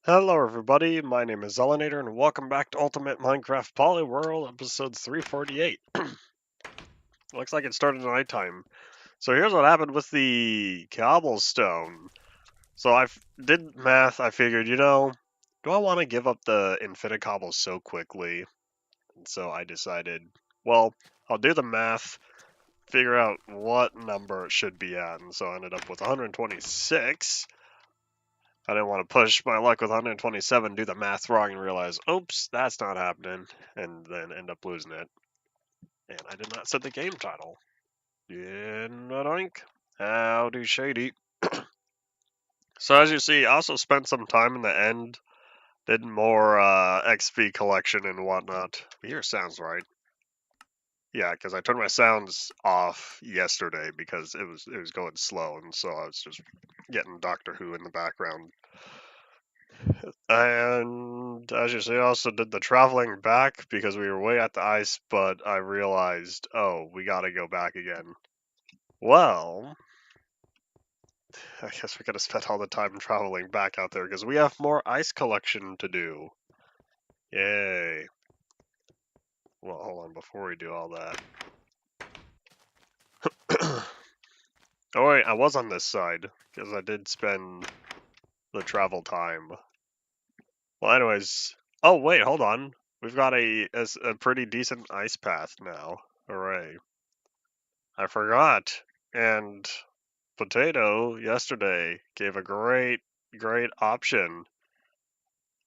Hello everybody, my name is Zelinator and welcome back to Ultimate Minecraft Polyworld episode 348. Looks like it started at nighttime. So here's what happened with the cobblestone. So did math, I figured, do I want to give up the infinite cobbles so quickly? And so I decided, well, I'll do the math, figure out what number it should be at, and so I ended up with 126. I didn't want to push my luck with 127, do the math wrong, and realize, oops, that's not happening, and then end up losing it. And I did not set the game title. Howdy shady. So as you see, I also spent some time in the end, did more XP collection and whatnot. Here sounds right. Yeah, because I turned my sounds off yesterday because it was going slow, and so I was just getting Doctor Who in the background. And as you say, I also did the traveling back because we were way at the ice, but I realized, oh, we gotta go back again. Well, I guess we gotta spend all the time traveling back out there because we have more ice collection to do. Yay. Well, hold on, before we do all that. Oh wait, I was on this side because I did spend the travel time. Well, anyways, oh wait, hold on. We've got a pretty decent ice path now. Hooray. I forgot. And Potato yesterday gave a great option.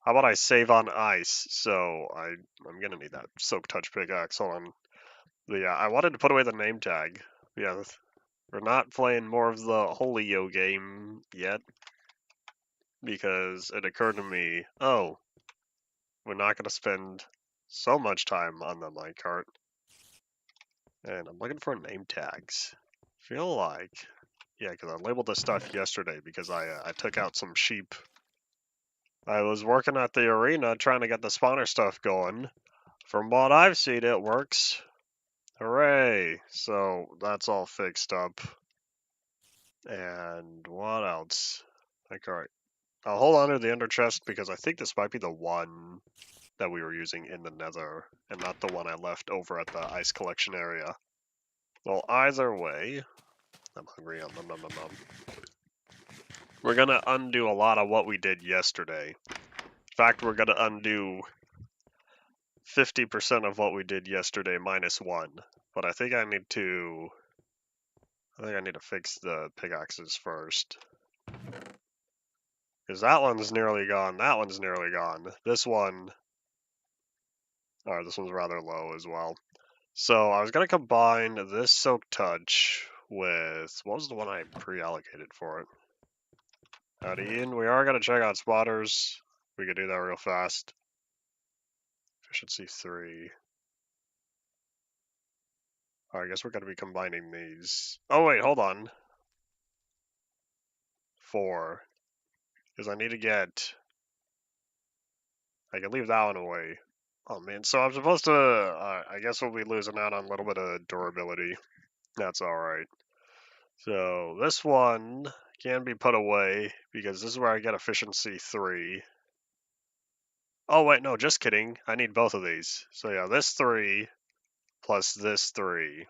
How about I save on ice? So I'm gonna need that soak touch pickaxe. Hold on. But yeah, I wanted to put away the name tag. Yeah, we're not playing more of the Holio game yet because it occurred to me, oh, we're not gonna spend so much time on the minecart. And I'm looking for name tags. Feel like, yeah, because I labeled this stuff yesterday because I took out some sheep. I was working at the arena trying to get the spawner stuff going. From what I've seen, it works. Hooray! So that's all fixed up. And what else? Like, alright. I'll hold on to the ender chest because I think this might be the one that we were using in the nether and not the one I left over at the ice collection area. Well, either way, I'm hungry. Nom, nom, nom, nom. We're gonna undo a lot of what we did yesterday. In fact, we're gonna undo 50% of what we did yesterday minus 1. But I think I need to fix the pickaxes first. Because that one's nearly gone, that one's nearly gone. This one's rather low as well. So I was going to combine this Soak Touch with, what was the one I pre-allocated for it? Howdy Ian, we are going to check out spotters. We could do that real fast. Efficiency 3. I guess we're going to be combining these. Oh wait, hold on. 4. Because I need to get... I can leave that one away. Oh man, so I'm supposed to... I guess we'll be losing out on a little bit of durability. That's alright. So this one can be put away because this is where I get efficiency 3. Oh wait, no, just kidding. I need both of these. So yeah, this 3 plus this 3.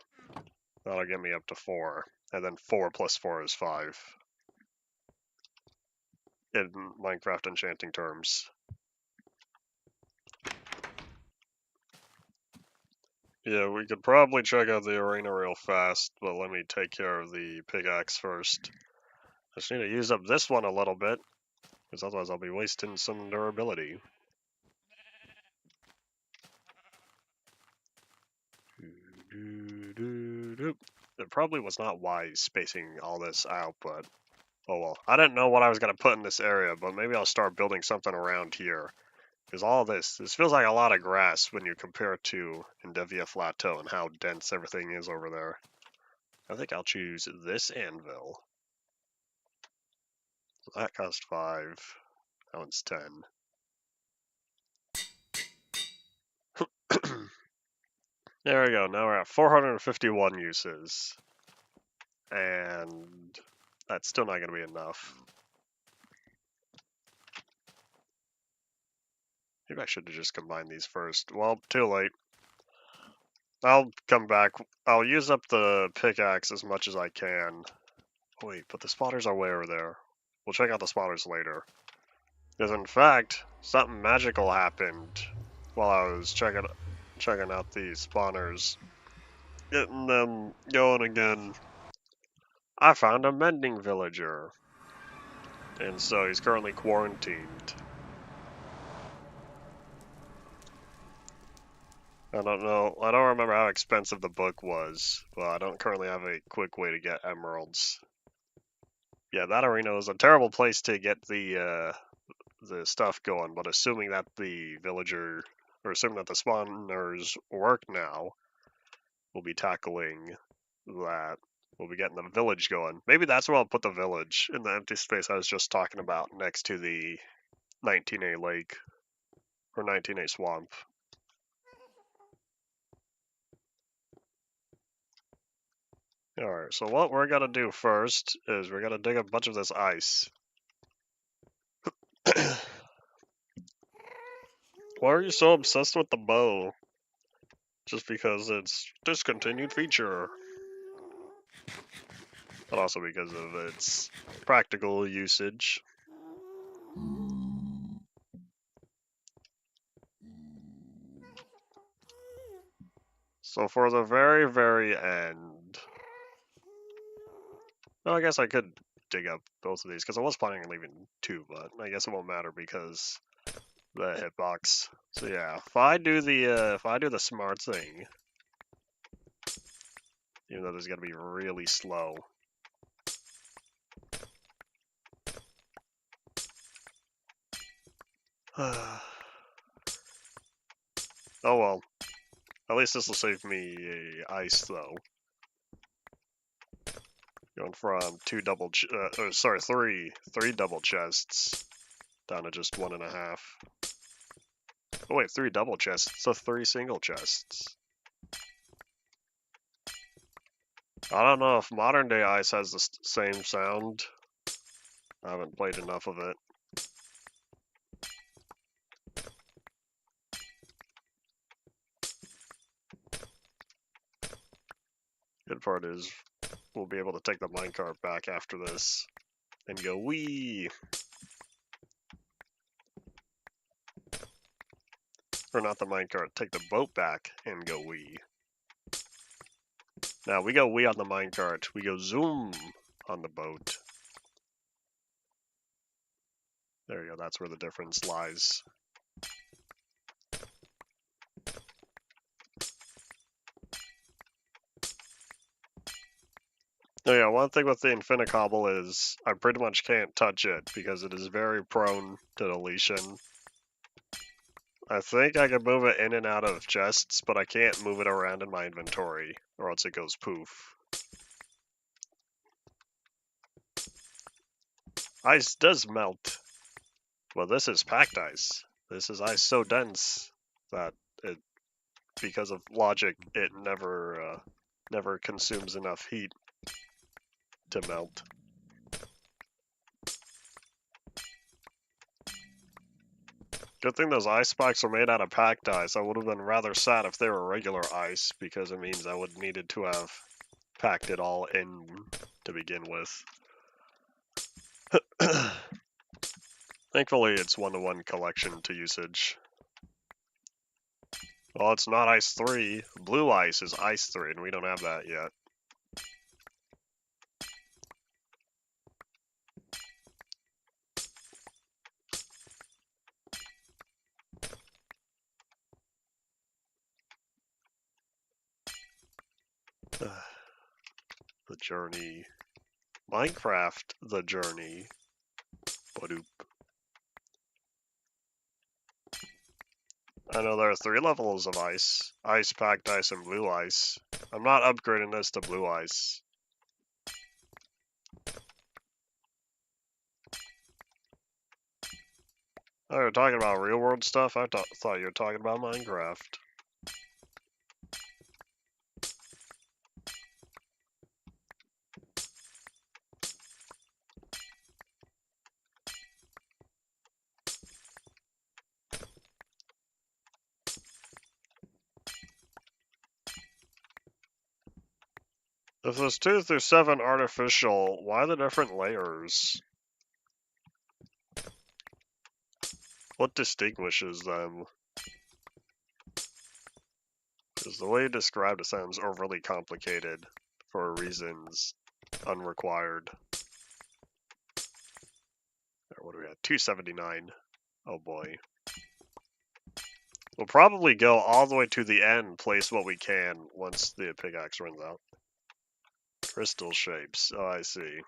That'll get me up to 4. And then 4 plus 4 is 5. In Minecraft enchanting terms. Yeah, we could probably check out the arena real fast, but let me take care of the pickaxe first. I just need to use up this one a little bit, because otherwise I'll be wasting some durability. It probably was not wise spacing all this out, but oh well. I didn't know what I was going to put in this area, but maybe I'll start building something around here. Because all this feels like a lot of grass when you compare it to Endevia Plateau and how dense everything is over there. I think I'll choose this anvil. That cost 5. That one's 10. There we go. Now we're at 451 uses. And that's still not going to be enough. Maybe I should have just combined these first. Well, too late. I'll come back. I'll use up the pickaxe as much as I can. Wait, but the spotters are way over there. We'll check out the spotters later. Because in fact, something magical happened while I was checking out these spawners. Getting them going again. I found a mending villager. And so he's currently quarantined. I don't know. I don't remember how expensive the book was. Well, I don't currently have a quick way to get emeralds. Yeah, that arena is a terrible place to get the stuff going, but assuming that the villager, or assuming that the spawners work now, we'll be tackling that. We'll be getting the village going. Maybe that's where I'll put the village, in the empty space I was just talking about, next to the 19A lake, or 19A swamp. Alright, so what we're gonna do first is we're gonna dig a bunch of this ice. Why are you so obsessed with the bow? Just because it's discontinued feature. But also because of its practical usage. So for the very, very end... Well, I guess I could dig up both of these, because I was planning on leaving two, but I guess it won't matter because the hitbox. So yeah, if I do the smart thing, even though this is gonna be really slow. Oh well. At least this will save me ice though. Going from three double chests down to just 1.5. Oh wait, 3 double chests, so 3 single chests. I don't know if modern day ice has the same sound. I haven't played enough of it. Good part is we'll be able to take the minecart back after this and go wee. Or not the minecart, take the boat back and go wee. Now we go wee on the minecart, we go zoom on the boat. There you go, that's where the difference lies. Oh yeah, one thing with the Infinicobble is I pretty much can't touch it because it is very prone to deletion. I think I can move it in and out of chests, but I can't move it around in my inventory, or else it goes poof. Ice does melt. Well, this is packed ice. This is ice so dense that it, because of logic, it never consumes enough heat to melt. Good thing those ice spikes are made out of packed ice. I would have been rather sad if they were regular ice, because it means I would needed to have packed it all in to begin with. Thankfully, it's 1-to-1 collection to usage. Well, it's not Ice 3. Blue Ice is Ice 3, and we don't have that yet. The Journey. Minecraft The Journey. Badoop. I know there are 3 levels of ice. Ice, packed ice, and blue ice. I'm not upgrading this to blue ice. Oh, you're talking about real world stuff? I thought you were talking about Minecraft. If there's 2 through 7 artificial, why the different layers? What distinguishes them? Because the way you described it sounds overly complicated for reasons unrequired. What do we have? 279. Oh boy. We'll probably go all the way to the end, place what we can once the pickaxe runs out. Crystal shapes. Oh, I see.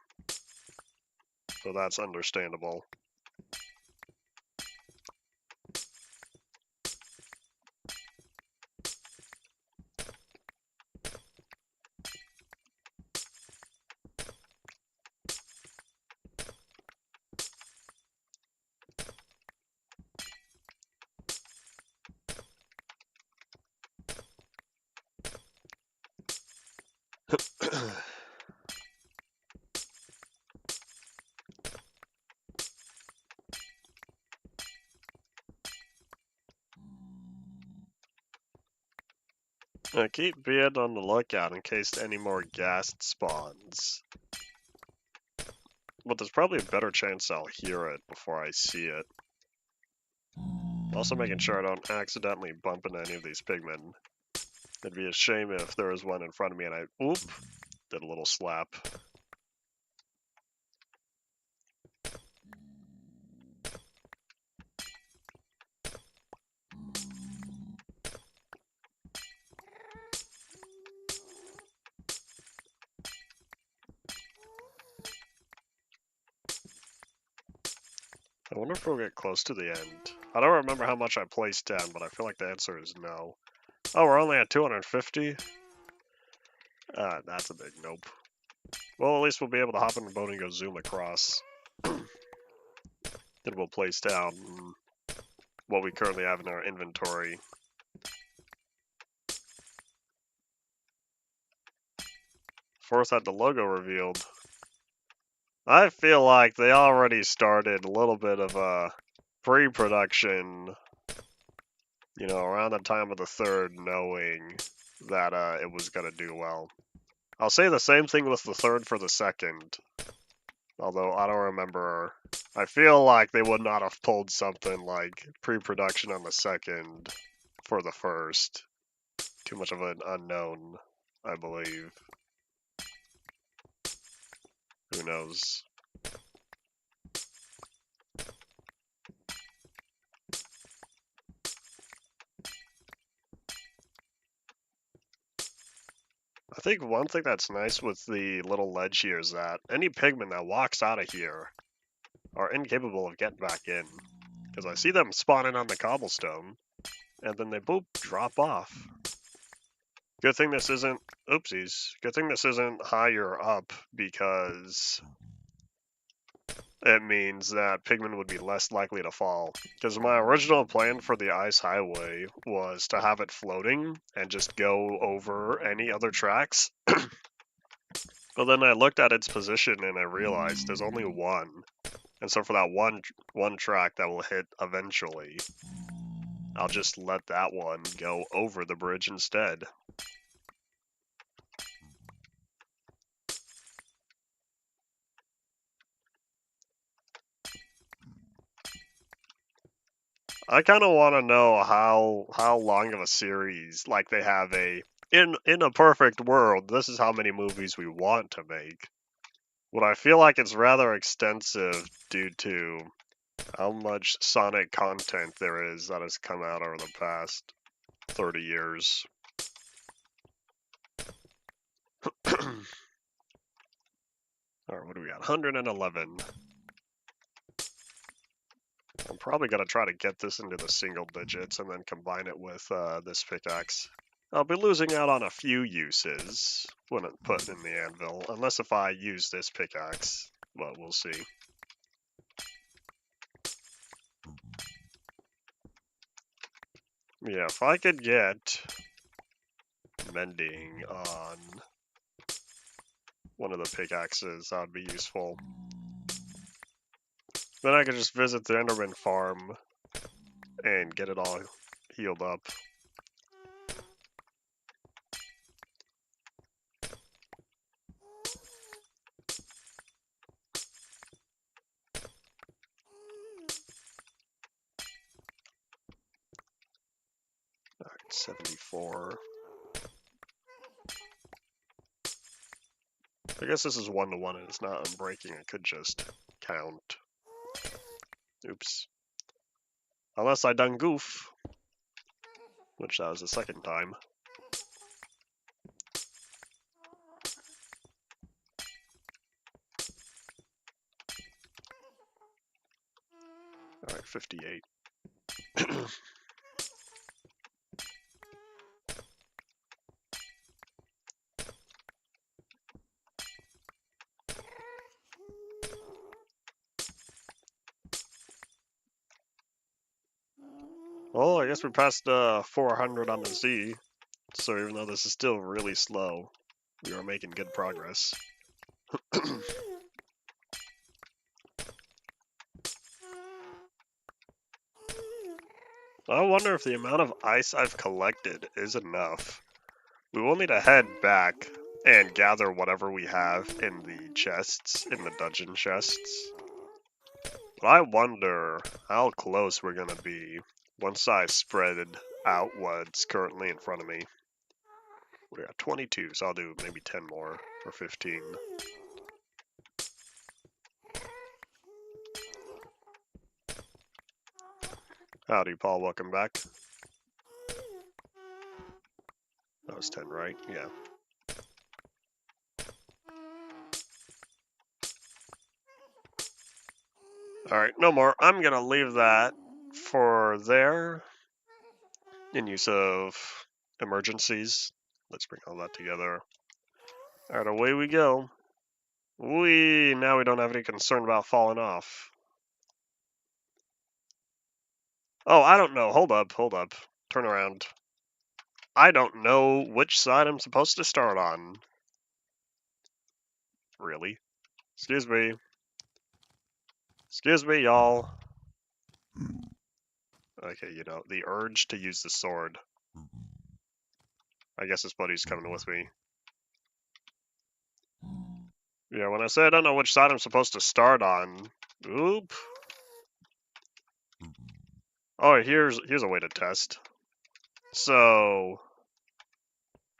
So that's understandable. Keep being on the lookout in case any more gas spawns. But there's probably a better chance I'll hear it before I see it. Also making sure I don't accidentally bump into any of these pigmen. It'd be a shame if there was one in front of me and I, oop, did a little slap. I wonder if we'll get close to the end. I don't remember how much I placed down, but I feel like the answer is no. Oh, we're only at 250? That's a big nope. Well, at least we'll be able to hop in the boat and go zoom across. Then we'll place down what we currently have in our inventory. Fourth had the logo revealed. I feel like they already started a little bit of a pre-production, you know, around the time of the third, knowing that it was going to do well. I'll say the same thing with the third for the second. Although I don't remember. I feel like they would not have pulled something like pre-production on the second for the first. Too much of an unknown, I believe. Who knows? I think one thing that's nice with the little ledge here is that any pigman that walks out of here are incapable of getting back in. Because I see them spawning on the cobblestone, and then they boop, drop off. Good thing this isn't, oopsies, good thing this isn't higher up, because it means that pigmen would be less likely to fall. Because my original plan for the ice highway was to have it floating and just go over any other tracks. But then I looked at its position and I realized there's only one. And so for that one track that will hit eventually, I'll just let that one go over the bridge instead. I kind of want to know how long of a series, like they have in a perfect world, this is how many movies we want to make. But I feel like it's rather extensive due to how much Sonic content there is that has come out over the past 30 years. Alright, what do we got? 111. I'm probably going to try to get this into the single digits and then combine it with this pickaxe. I'll be losing out on a few uses when I'm putting in the anvil, unless if I use this pickaxe, but we'll see. Yeah, if I could get mending on one of the pickaxes, that would be useful. Then I could just visit the Enderman farm and get it all healed up. 74. I guess this is 1-to-1 and it's not unbreaking. I could just count. Oops. Unless I done goof. Which that was the second time. Alright, 58. Well, I guess we passed 400 on the Z, so even though this is still really slow, we are making good progress. I wonder if the amount of ice I've collected is enough. We will need to head back and gather whatever we have in the chests, in the dungeon chests. But I wonder how close we're going to be once I spread out what's currently in front of me. We got 22, so I'll do maybe 10 more, or 15. Howdy, Paul, welcome back. That was 10, right? Yeah. Alright, no more. I'm gonna leave that for there in use of emergencies. Let's bring all that together. Alright, away we go. Now we don't have any concern about falling off. Oh, I don't know. Hold up. Turn around. I don't know which side I'm supposed to start on. Really? Excuse me. Excuse me, y'all. Okay, you know, the urge to use the sword. I guess this buddy's coming with me. Yeah, when I say I don't know which side I'm supposed to start on. Oop. Oh, here's a way to test. So,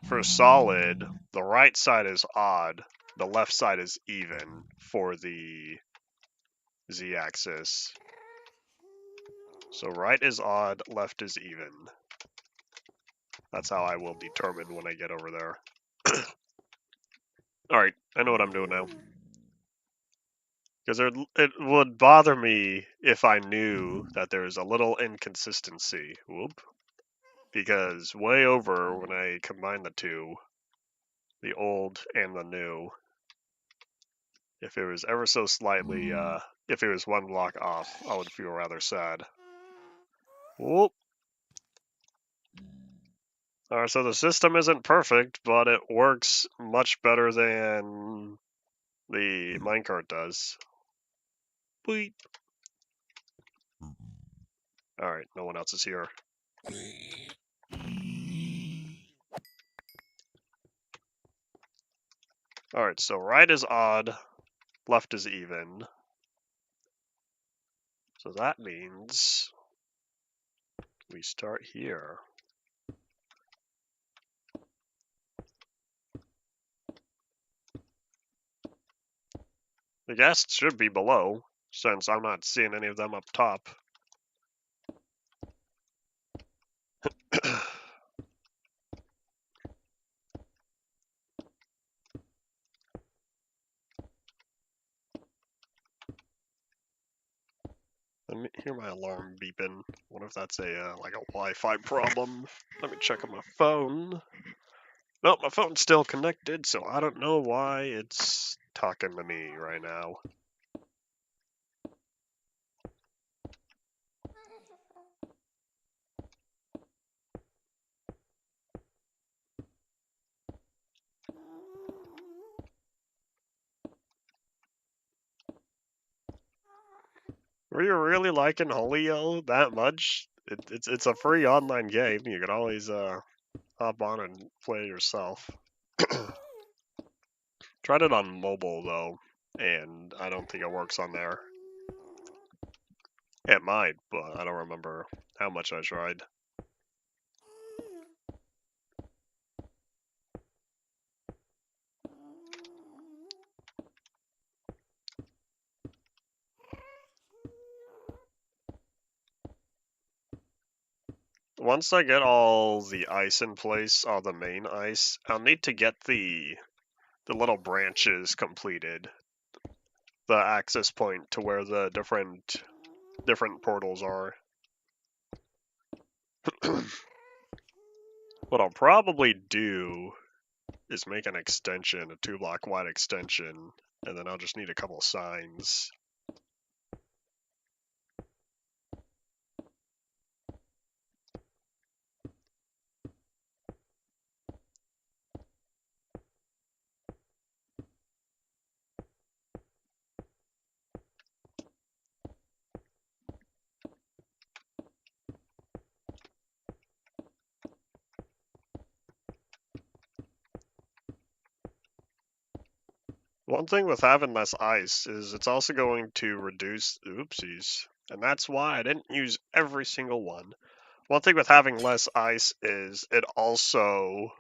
for solid, the right side is odd, the left side is even for the z-axis. So right is odd, left is even. That's how I will determine when I get over there. Alright, I know what I'm doing now. Because it would bother me if I knew that there was a little inconsistency. Whoop. Because way over, when I combine the two, the old and the new, if it was ever so slightly, if it was one block off, I would feel rather sad. Whoop. Alright, so the system isn't perfect, but it works much better than the minecart does. Boop. Alright, no one else is here. Alright, so right is odd, left is even. So that means we start here. The guests should be below, since I'm not seeing any of them up top. I hear my alarm beeping. What if that's a like a Wi-Fi problem? Let me check on my phone. Nope, my phone's still connected, so I don't know why it's talking to me right now. Were you really liking Holio that much? It's a free online game. You can always hop on and play yourself. Tried it on mobile though, and I don't think it works on there. It might, but I don't remember how much I tried. once I get all the ice in place, all the main ice, I'll need to get the little branches completed. The access point to where the different portals are. What I'll probably do is make an extension, a 2-block wide extension, and then I'll just need a couple signs. One thing with having less ice is it's also going to reduce oopsies, and that's why I didn't use every single one. One thing with having less ice is it also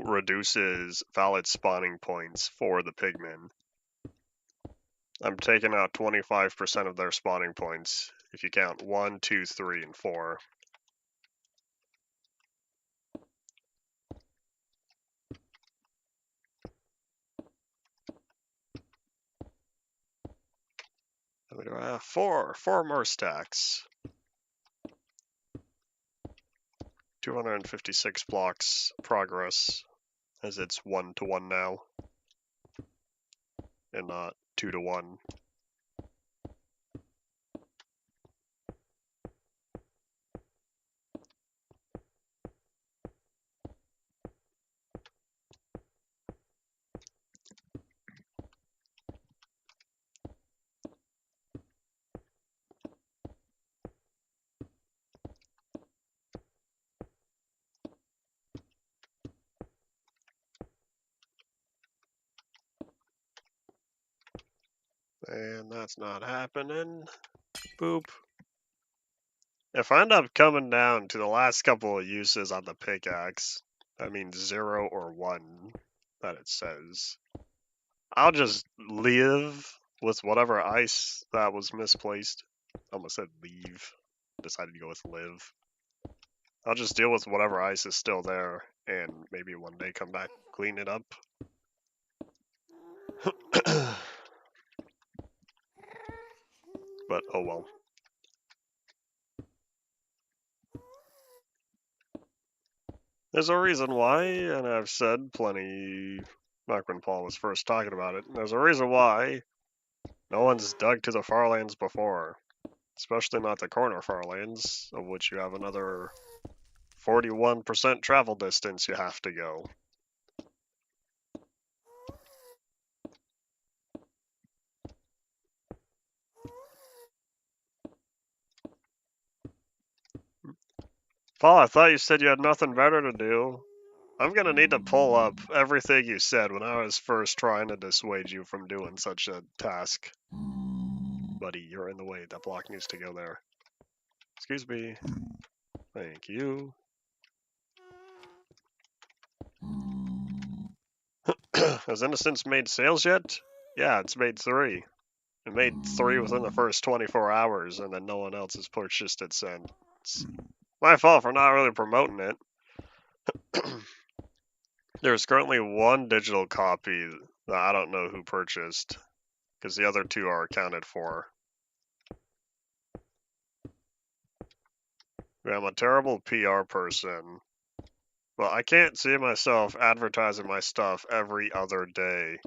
reduces valid spawning points for the pigmen. I'm taking out 25% of their spawning points if you count 1, 2, 3, and 4. How many do I have? 4 more stacks. 256 blocks progress, as it's 1-to-1 now, and not 2-to-1. And that's not happening. Boop. If I end up coming down to the last couple of uses on the pickaxe, that means 0 or 1 that it says, I'll just live with whatever ice that was misplaced. I almost said leave. Decided to go with live. I'll just deal with whatever ice is still there, and maybe one day come back, clean it up. But oh well. There's a reason why, and I've said plenty back when Paul was first talking about it, there's a reason why no one's dug to the Farlands before. Especially not the corner Farlands, of which you have another 41% travel distance you have to go. Paul, I thought you said you had nothing better to do. I'm gonna need to pull up everything you said when I was first trying to dissuade you from doing such a task. Buddy, you're in the way. That block needs to go there. Excuse me. Thank you. Has Innocence made sales yet? Yeah, it's made 3. It made 3 within the first 24 hours, and then no one else has purchased it since. My fault for not really promoting it. There's currently 1 digital copy that I don't know who purchased, because the other 2 are accounted for. I'm a terrible PR person, but I can't see myself advertising my stuff every other day,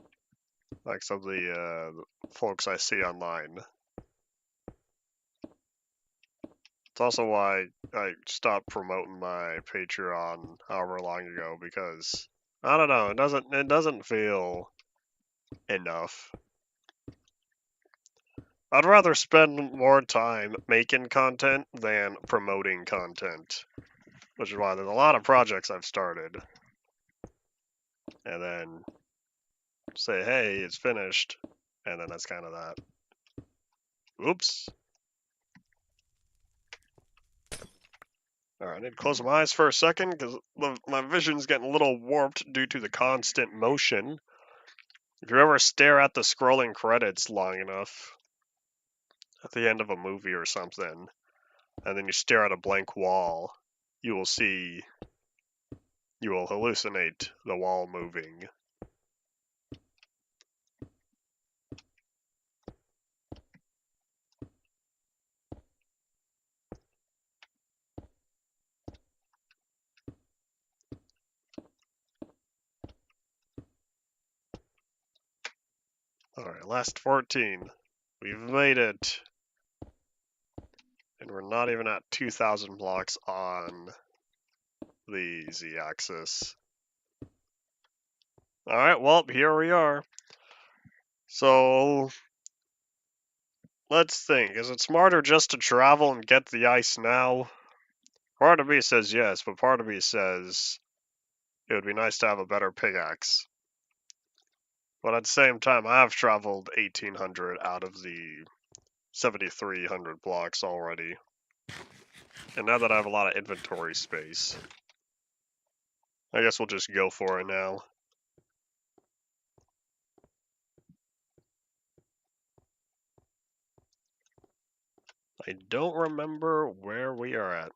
like some of the folks I see online. It's also why I stopped promoting my Patreon however long ago, because I don't know, it doesn't feel enough. I'd rather spend more time making content than promoting content, which is why there's a lot of projects I've started, and then say, hey, it's finished, and then that's kind of that. Oops. Alright, I need to close my eyes for a second, because my vision's getting a little warped due to the constant motion. If you ever stare at the scrolling credits long enough, at the end of a movie or something, and then you stare at a blank wall, you will hallucinate the wall moving. Alright, last 14. We've made it. And we're not even at 2,000 blocks on the z-axis. Alright, well, here we are. So, let's think. Is it smarter just to travel and get the ice now? Part of me says yes, but part of me says it would be nice to have a better pickaxe. But at the same time, I have traveled 1,800 out of the 7,300 blocks already. And now that I have a lot of inventory space, I guess we'll just go for it now. I don't remember where we are at.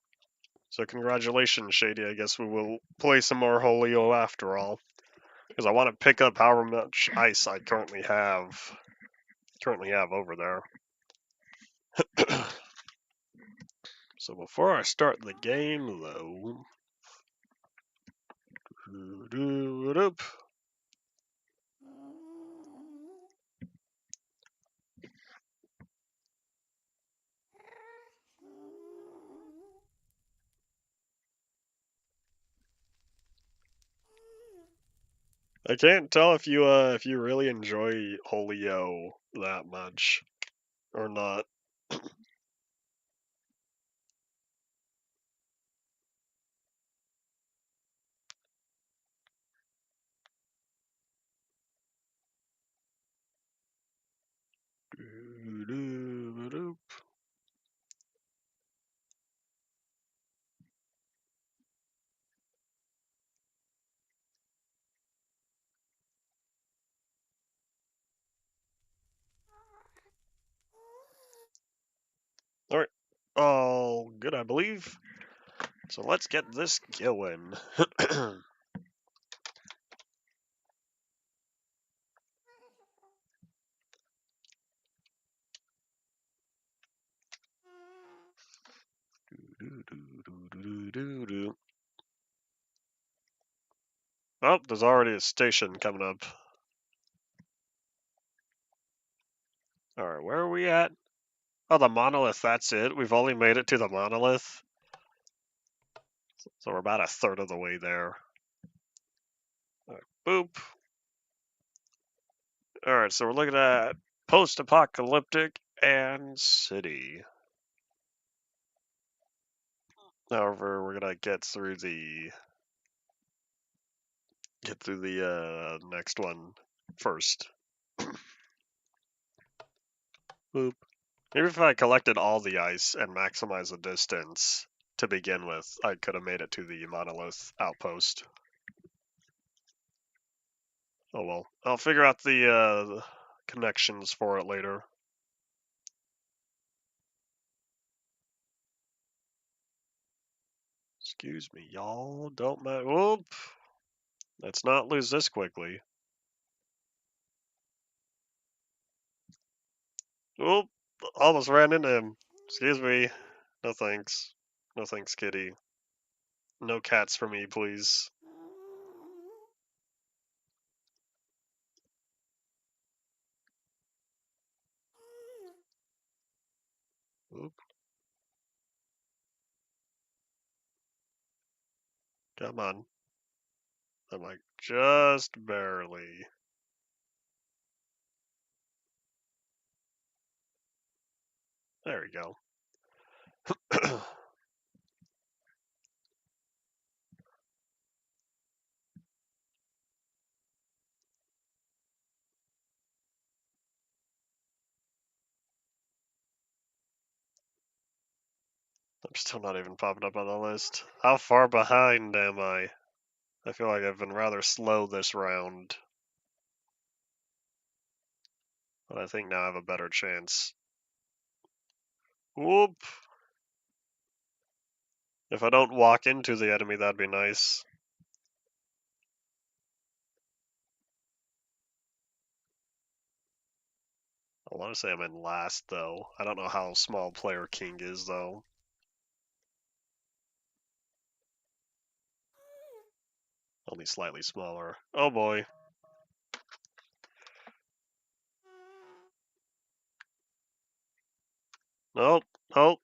So congratulations, Shady. I guess we will play some more Holio after all. Because I want to pick up however much ice I currently have over there. So before I start the game, though, I can't tell if you really enjoy Holio that much or not. All right, all good, I believe. So let's get this going. Oh, there's already a station coming up. Alright, where are we at? Oh, the monolith, that's it. We've only made it to the monolith. So we're about a third of the way there. Alright, boop. Alright, so we're looking at post-apocalyptic and city. However, we're gonna get through the next one first. Boop. Maybe if I collected all the ice and maximized the distance to begin with, I could have made it to the monolith outpost. Oh well. I'll figure out the connections for it later. Excuse me, y'all. Don't mind. Whoop. Let's not lose this quickly. Whoop. Almost ran into him. Excuse me. No thanks. No thanks, kitty. No cats for me, please. Whoop. Come on. I'm like, just barely. There we go. I'm still not even popping up on the list. How far behind am I? I feel like I've been rather slow this round. But I think now I have a better chance. Whoop! If I don't walk into the enemy, that'd be nice. I want to say I'm in last, though. I don't know how small player king is, though. Only slightly smaller. Oh boy. Nope. Nope.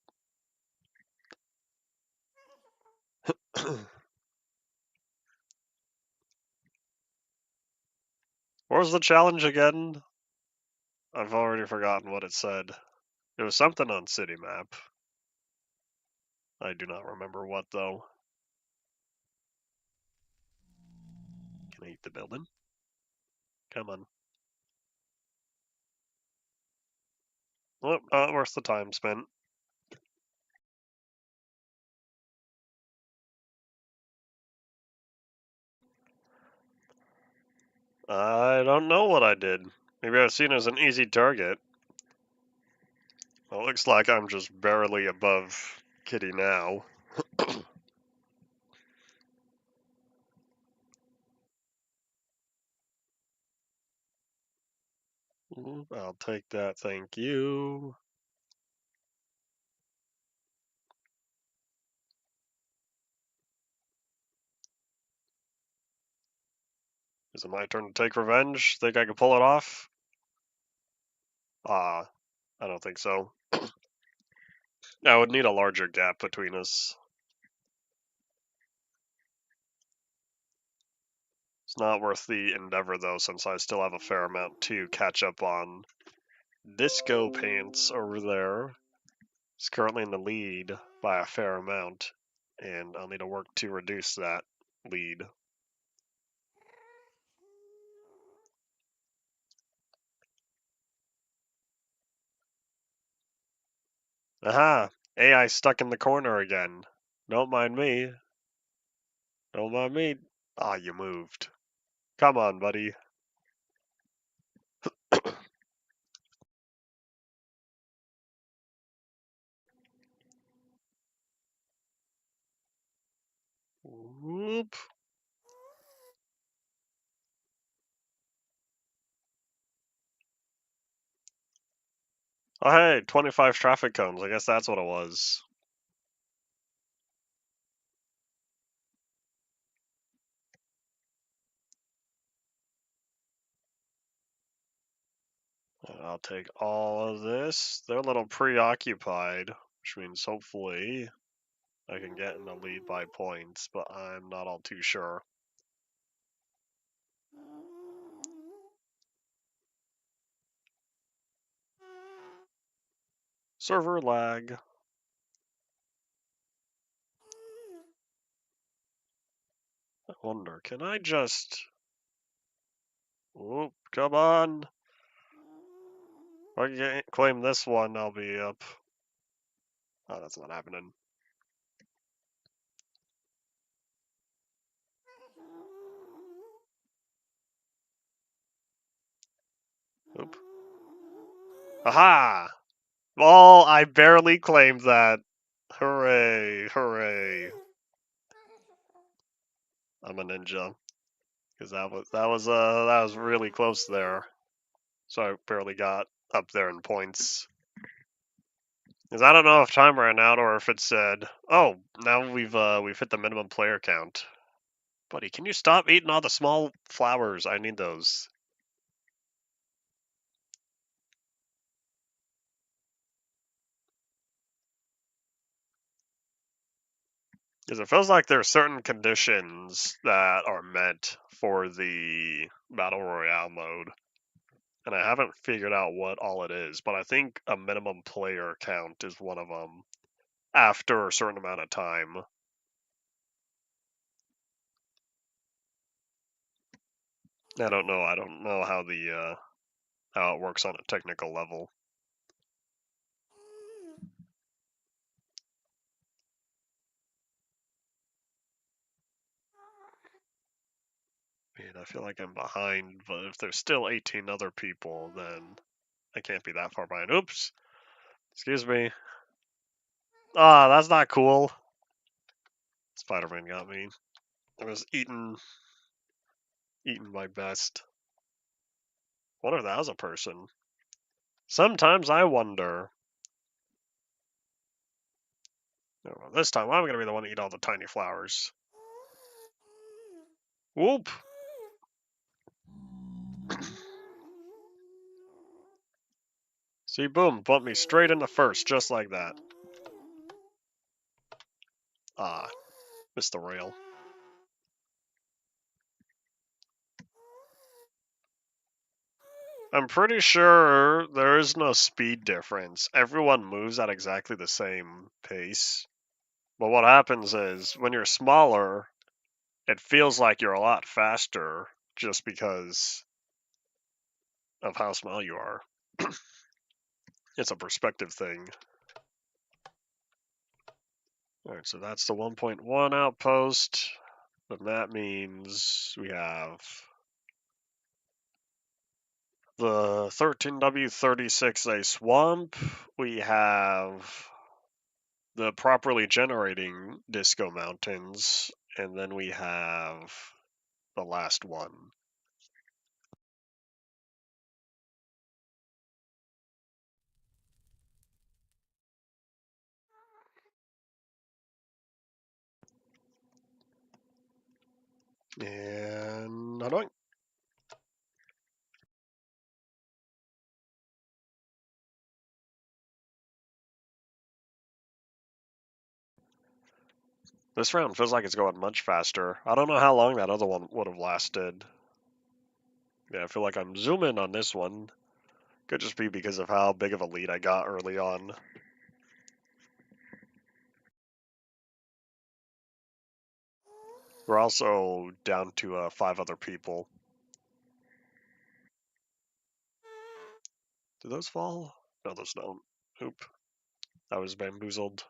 What was the challenge again? I've already forgotten what it said. It was something on city map. I do not remember what, though. Can I eat the building? Come on. Well, not worth the time spent. I don't know what I did. Maybe I was seen as an easy target. Well, it looks like I'm just barely above Kitty now. I'll take that, thank you. Is it my turn to take revenge? Think I can pull it off? I don't think so. I would need a larger gap between us. It's not worth the endeavor, though, since I still have a fair amount to catch up on. Disco Pants over there is currently in the lead by a fair amount, and I'll need to work to reduce that lead. Aha! AI stuck in the corner again. Don't mind me. Don't mind me. Ah, you moved. Come on, buddy. Whoop. Oh, hey, 25 traffic cones. I guess that's what it was. I'll take all of this. They're a little preoccupied, which means hopefully I can get in the lead by points, but I'm not all too sure. Server lag. I wonder, can I just... Whoop, come on. If I can claim this one, I'll be up. Oh, that's not happening. Oop. Aha! Oh, I barely claimed that. Hooray, hooray. I'm a ninja. Because that was really close there. So I barely got up there in points. Because I don't know if time ran out or if it said, "Oh, now we've hit the minimum player count." Buddy, can you stop eating all the small flowers? I need those. Because it feels like there are certain conditions that are met for the Battle Royale mode. And I haven't figured out what all it is, but I think a minimum player count is one of them after a certain amount of time. I don't know. I don't know how it works on a technical level. Man, I feel like I'm behind, but if there's still 18 other people, then I can't be that far behind. Oops. Excuse me. Ah, that's not cool. Spider-Man got me. I was eating my best. What if that was a person? Sometimes I wonder. No, this time I'm gonna be the one to eat all the tiny flowers. Whoop! See, boom, bumped me straight into first, just like that. Ah, missed the rail. I'm pretty sure there is no speed difference. Everyone moves at exactly the same pace. But what happens is, when you're smaller, it feels like you're a lot faster just because of how small you are. It's a perspective thing. Alright, so that's the 1.1 outpost. And that means we have the 13W36A swamp. We have the properly generating Disco Mountains. And then we have the last one. And how do I? This round feels like it's going much faster. I don't know how long that other one would have lasted. Yeah, I feel like I'm zooming on this one. Could just be because of how big of a lead I got early on. We're also down to 5 other people. Do those fall? No, those don't. Oop. I was bamboozled.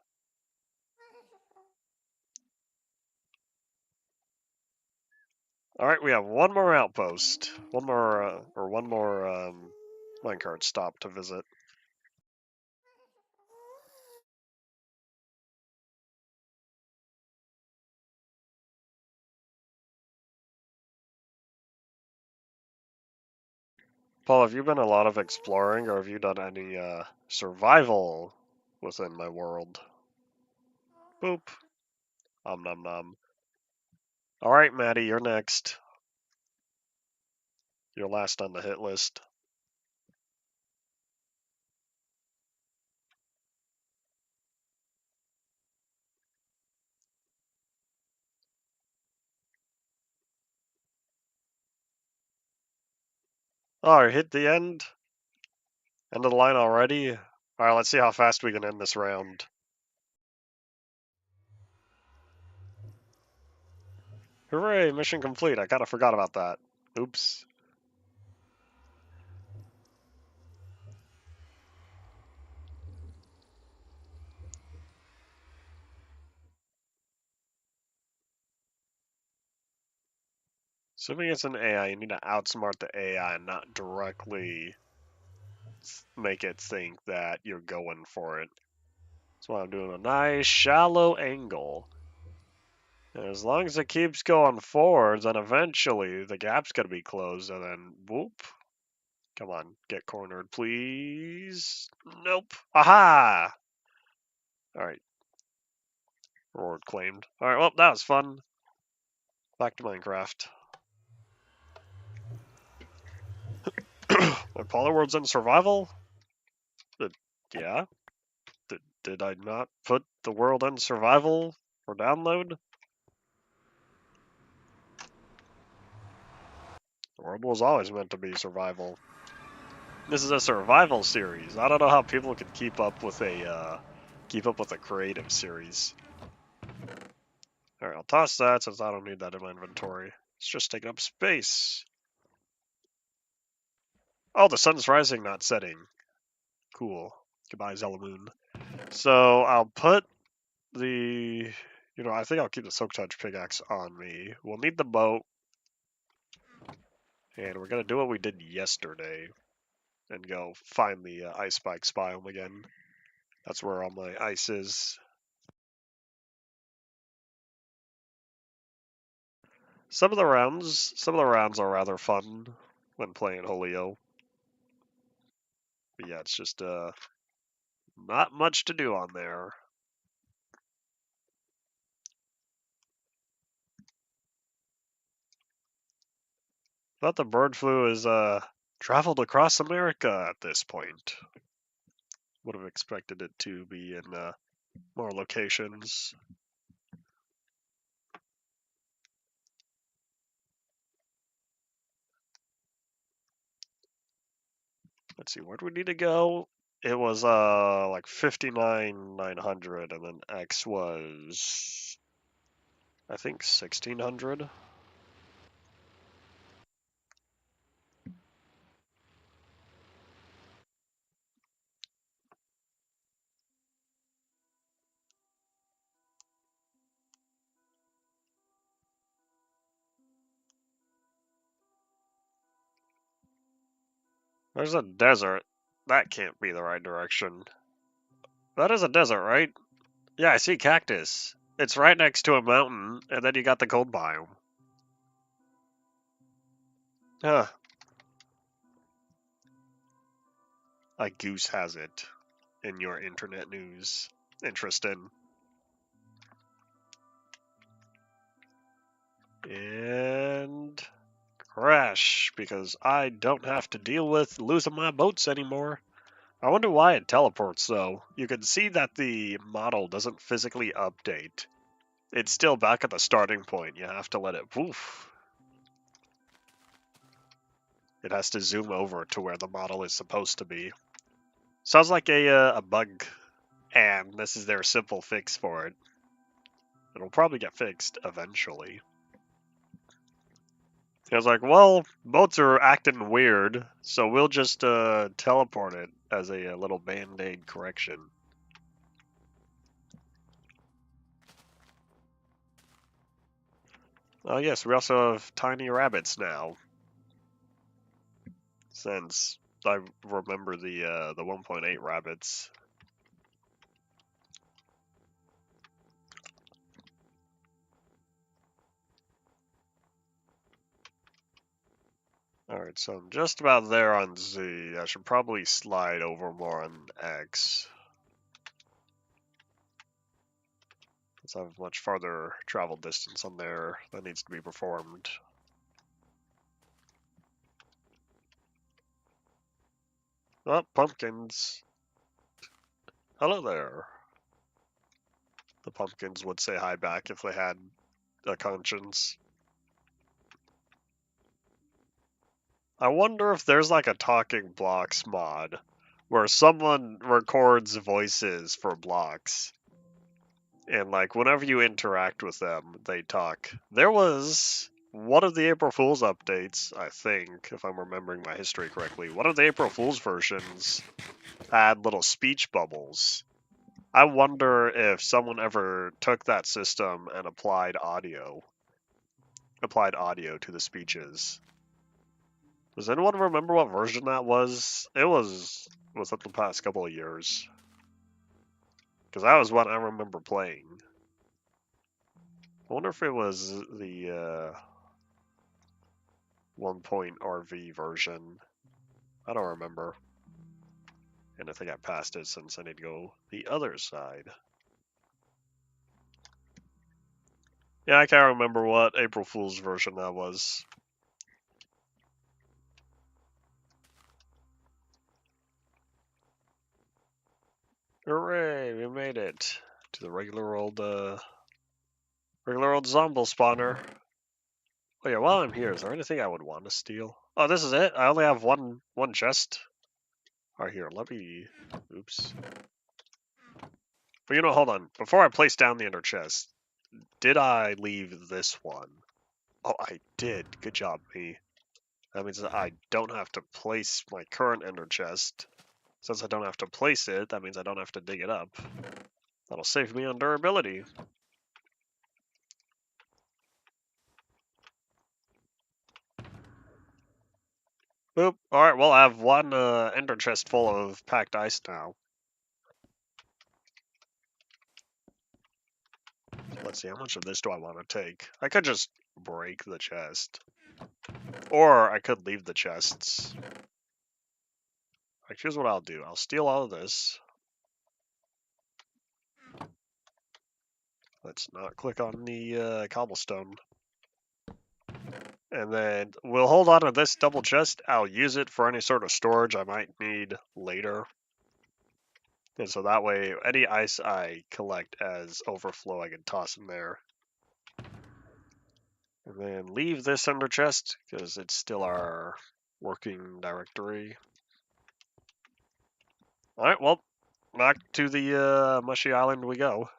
Alright, we have one more outpost. One more minecart stop to visit. Paul, have you been a lot of exploring, or have you done any survival within my world? Boop. Om nom nom. Alright, Maddie, you're next. You're last on the hit list. Oh, hit the end? End of the line already? Alright, let's see how fast we can end this round. Hooray, mission complete. I kinda forgot about that. Oops. Assuming it's an AI, you need to outsmart the AI and not directly make it think that you're going for it. That's why I'm doing a nice shallow angle. And as long as it keeps going forward, then eventually the gap's gonna be closed, and then whoop. Come on, get cornered, please. Nope. Aha! Alright. Reward claimed. Alright, well, that was fun. Back to Minecraft. My Polyworld's in survival? Yeah? Did I not put the world in survival for download? The world was always meant to be survival. This is a survival series. I don't know how people could keep up with a creative series. Alright, I'll toss that since I don't need that in my inventory. It's just taking up space. Oh, the sun's rising, not setting. Cool. Goodbye, Zelamoon. So I'll put the... I think I'll keep the Silk Touch pickaxe on me. We'll need the boat. And we're going to do what we did yesterday. And go find the ice spikes biome again. That's where all my ice is. Some of the rounds are rather fun when playing Holio. But yeah, it's just not much to do on there. But the bird flu has traveled across America at this point. Would have expected it to be in more locations. Let's see, where do we need to go? It was like 59,900, and then X was I think 1,600. There's a desert. That can't be the right direction. That is a desert, right? Yeah, I see cactus. It's right next to a mountain, and then you got the cold biome. Huh. A goose has it in your internet news. Interesting. And crash, because I don't have to deal with losing my boats anymore. I wonder why it teleports, though. You can see that the model doesn't physically update. It's still back at the starting point. You have to let it woof. It has to zoom over to where the model is supposed to be. Sounds like a bug, and this is their simple fix for it. It'll probably get fixed eventually. I was like, well, boats are acting weird, so we'll just teleport it as a little band-aid correction. Oh yes, we also have tiny rabbits now. Since I remember the 1.8 rabbits. Alright, so I'm just about there on Z. I should probably slide over more on X. Since I have much farther travel distance on there that needs to be performed. Oh, pumpkins. Hello there. The pumpkins would say hi back if they had a conscience. I wonder if there's like a talking blocks mod where someone records voices for blocks. And like whenever you interact with them, they talk. There was one of the April Fool's updates, I think, if I'm remembering my history correctly. One of the April Fool's versions had little speech bubbles. I wonder if someone ever took that system and applied audio to the speeches. Does anyone remember what version that was? It was within the past couple of years. Because that was what I remember playing. I wonder if it was the 1.RV version. I don't remember. And I think I passed it since I need to go the other side. Yeah, I can't remember what April Fool's version that was. Hooray, we made it to the regular old zombie spawner. Oh yeah, while I'm here, is there anything I would want to steal? Oh, this is it? I only have one chest. Alright, here, let me... Oops. But you know, hold on. Before I place down the ender chest, did I leave this one? Oh, I did. Good job, me. That means that I don't have to place my current ender chest. Since I don't have to place it, that means I don't have to dig it up. That'll save me on durability. Boop. Alright, well, I have one ender chest full of packed ice now. Let's see, how much of this do I want to take? I could just break the chest. Or I could leave the chests. Like, here's what I'll do. I'll steal all of this. Let's not click on the cobblestone. And then we'll hold on to this double chest. I'll use it for any sort of storage I might need later. And so that way, any ice I collect as overflow, I can toss in there. And then leave this under chest, because it's still our working directory. Alright, well, back to the Mushy Island we go.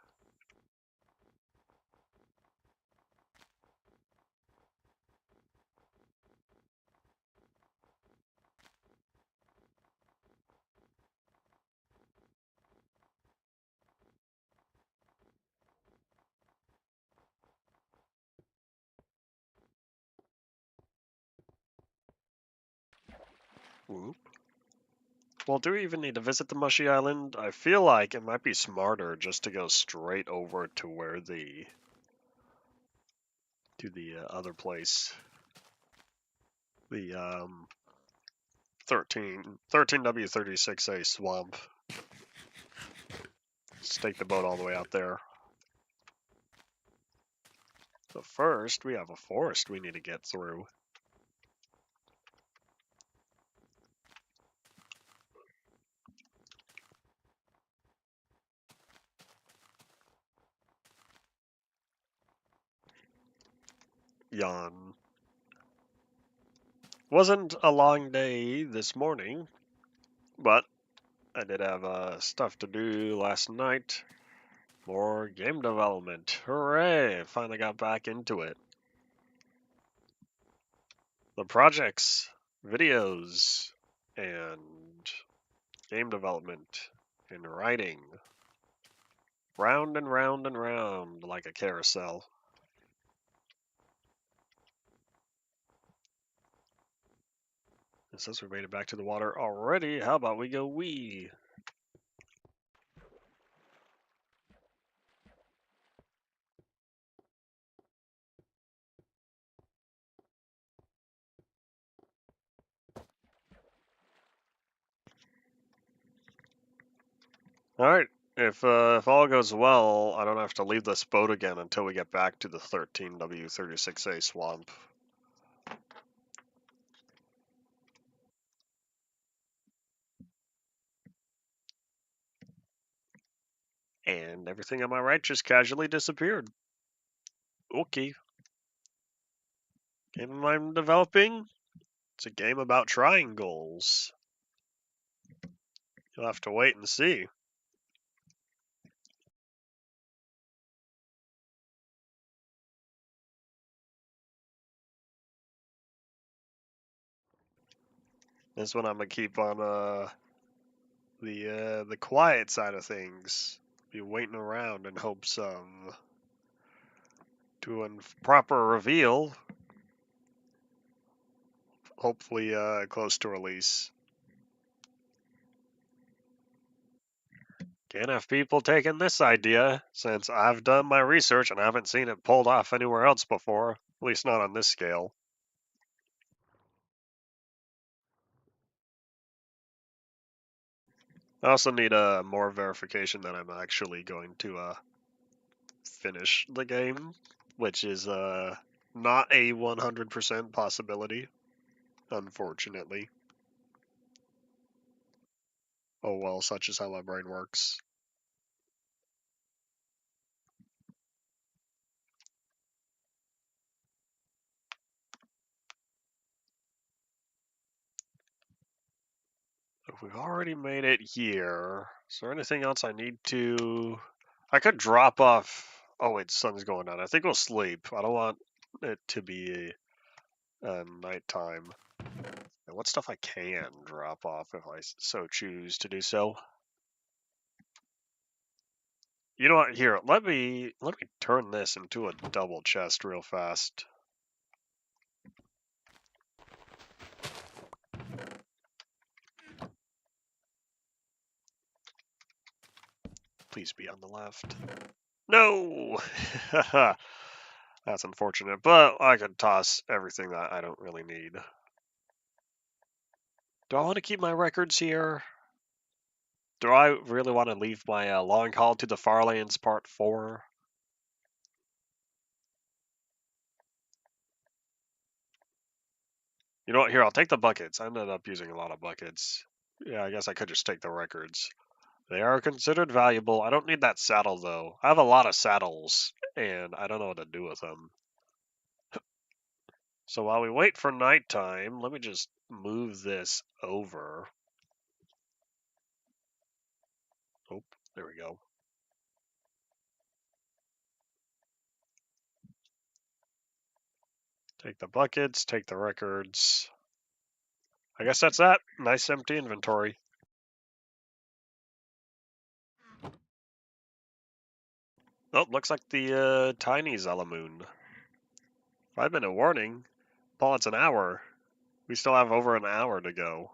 Whoop. Well, do we even need to visit the Mushy Island? I feel like it might be smarter just to go straight over to where the other place, the 13W36A swamp. Let's take the boat all the way out there. But first, we have a forest we need to get through. Yawn. Wasn't a long day this morning, but I did have stuff to do last night. More game development. Hooray! Finally got back into it. The projects, videos, and game development, and writing. Round and round and round like a carousel. And since we made it back to the water already, how about we go wee? Alright, if all goes well, I don't have to leave this boat again until we get back to the 13W36A swamp. And everything on my right just casually disappeared. Okay. Game I'm developing? It's a game about triangles. You'll have to wait and see. This one I'm gonna keep on the quiet side of things. Be waiting around in hopes of doing proper reveal. Hopefully close to release. Can't have people taking this idea, since I've done my research and I haven't seen it pulled off anywhere else before, at least not on this scale. I also need more verification that I'm actually going to finish the game, which is not a 100% possibility, unfortunately. Oh well, such is how my brain works. If we've already made it here, is there anything else I need to... I could drop off... Oh wait, the sun's going down. I think we'll sleep. I don't want it to be nighttime. And what stuff I can drop off if I so choose to do so. You know what? Here, let me turn this into a double chest real fast. Please be on the left. No! That's unfortunate, but I could toss everything that I don't really need. Do I want to keep my records here? Do I really want to leave my Long Haul to the Farlands Part 4? You know what? Here, I'll take the buckets. I ended up using a lot of buckets. Yeah, I guess I could just take the records. They are considered valuable. I don't need that saddle, though. I have a lot of saddles, and I don't know what to do with them. So while we wait for nighttime, let me just move this over. Oh, there we go. Take the buckets, take the records. I guess that's that. Nice empty inventory. Oh, looks like the tiny Zelamoon. 5-minute warning? Paul, it's an hour. We still have over an hour to go.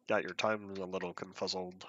Got your time a little confuzzled.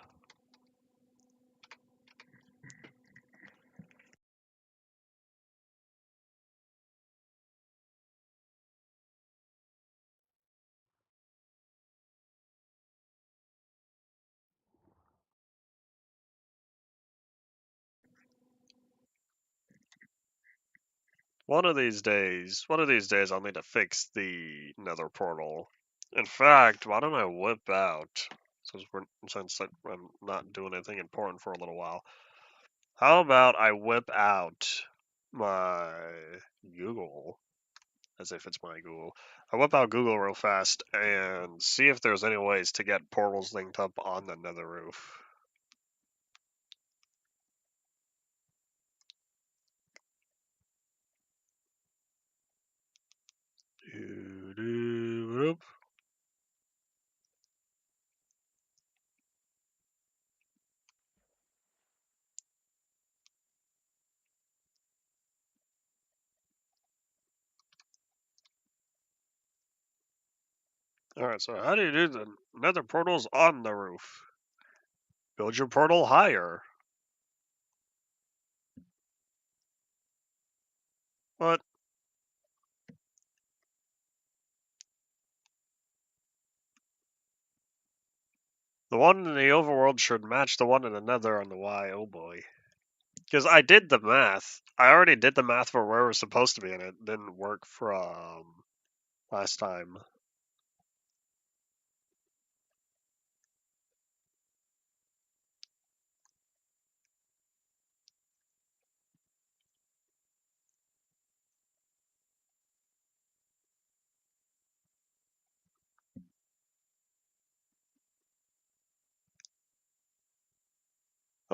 One of these days, I'll need to fix the nether portal. In fact, why don't I whip out, since I'm not doing anything important for a little while, how about I whip out my Google, as if it's my Google. I whip out Google real fast and see if there's any ways to get portals linked up on the nether roof. Alright, so how do you do the nether portals on the roof? Build your portal higher. What? The one in the overworld should match the one in the nether on the Y. Oh boy. Because I did the math. I already did the math for where we're supposed to be, and it didn't work from last time.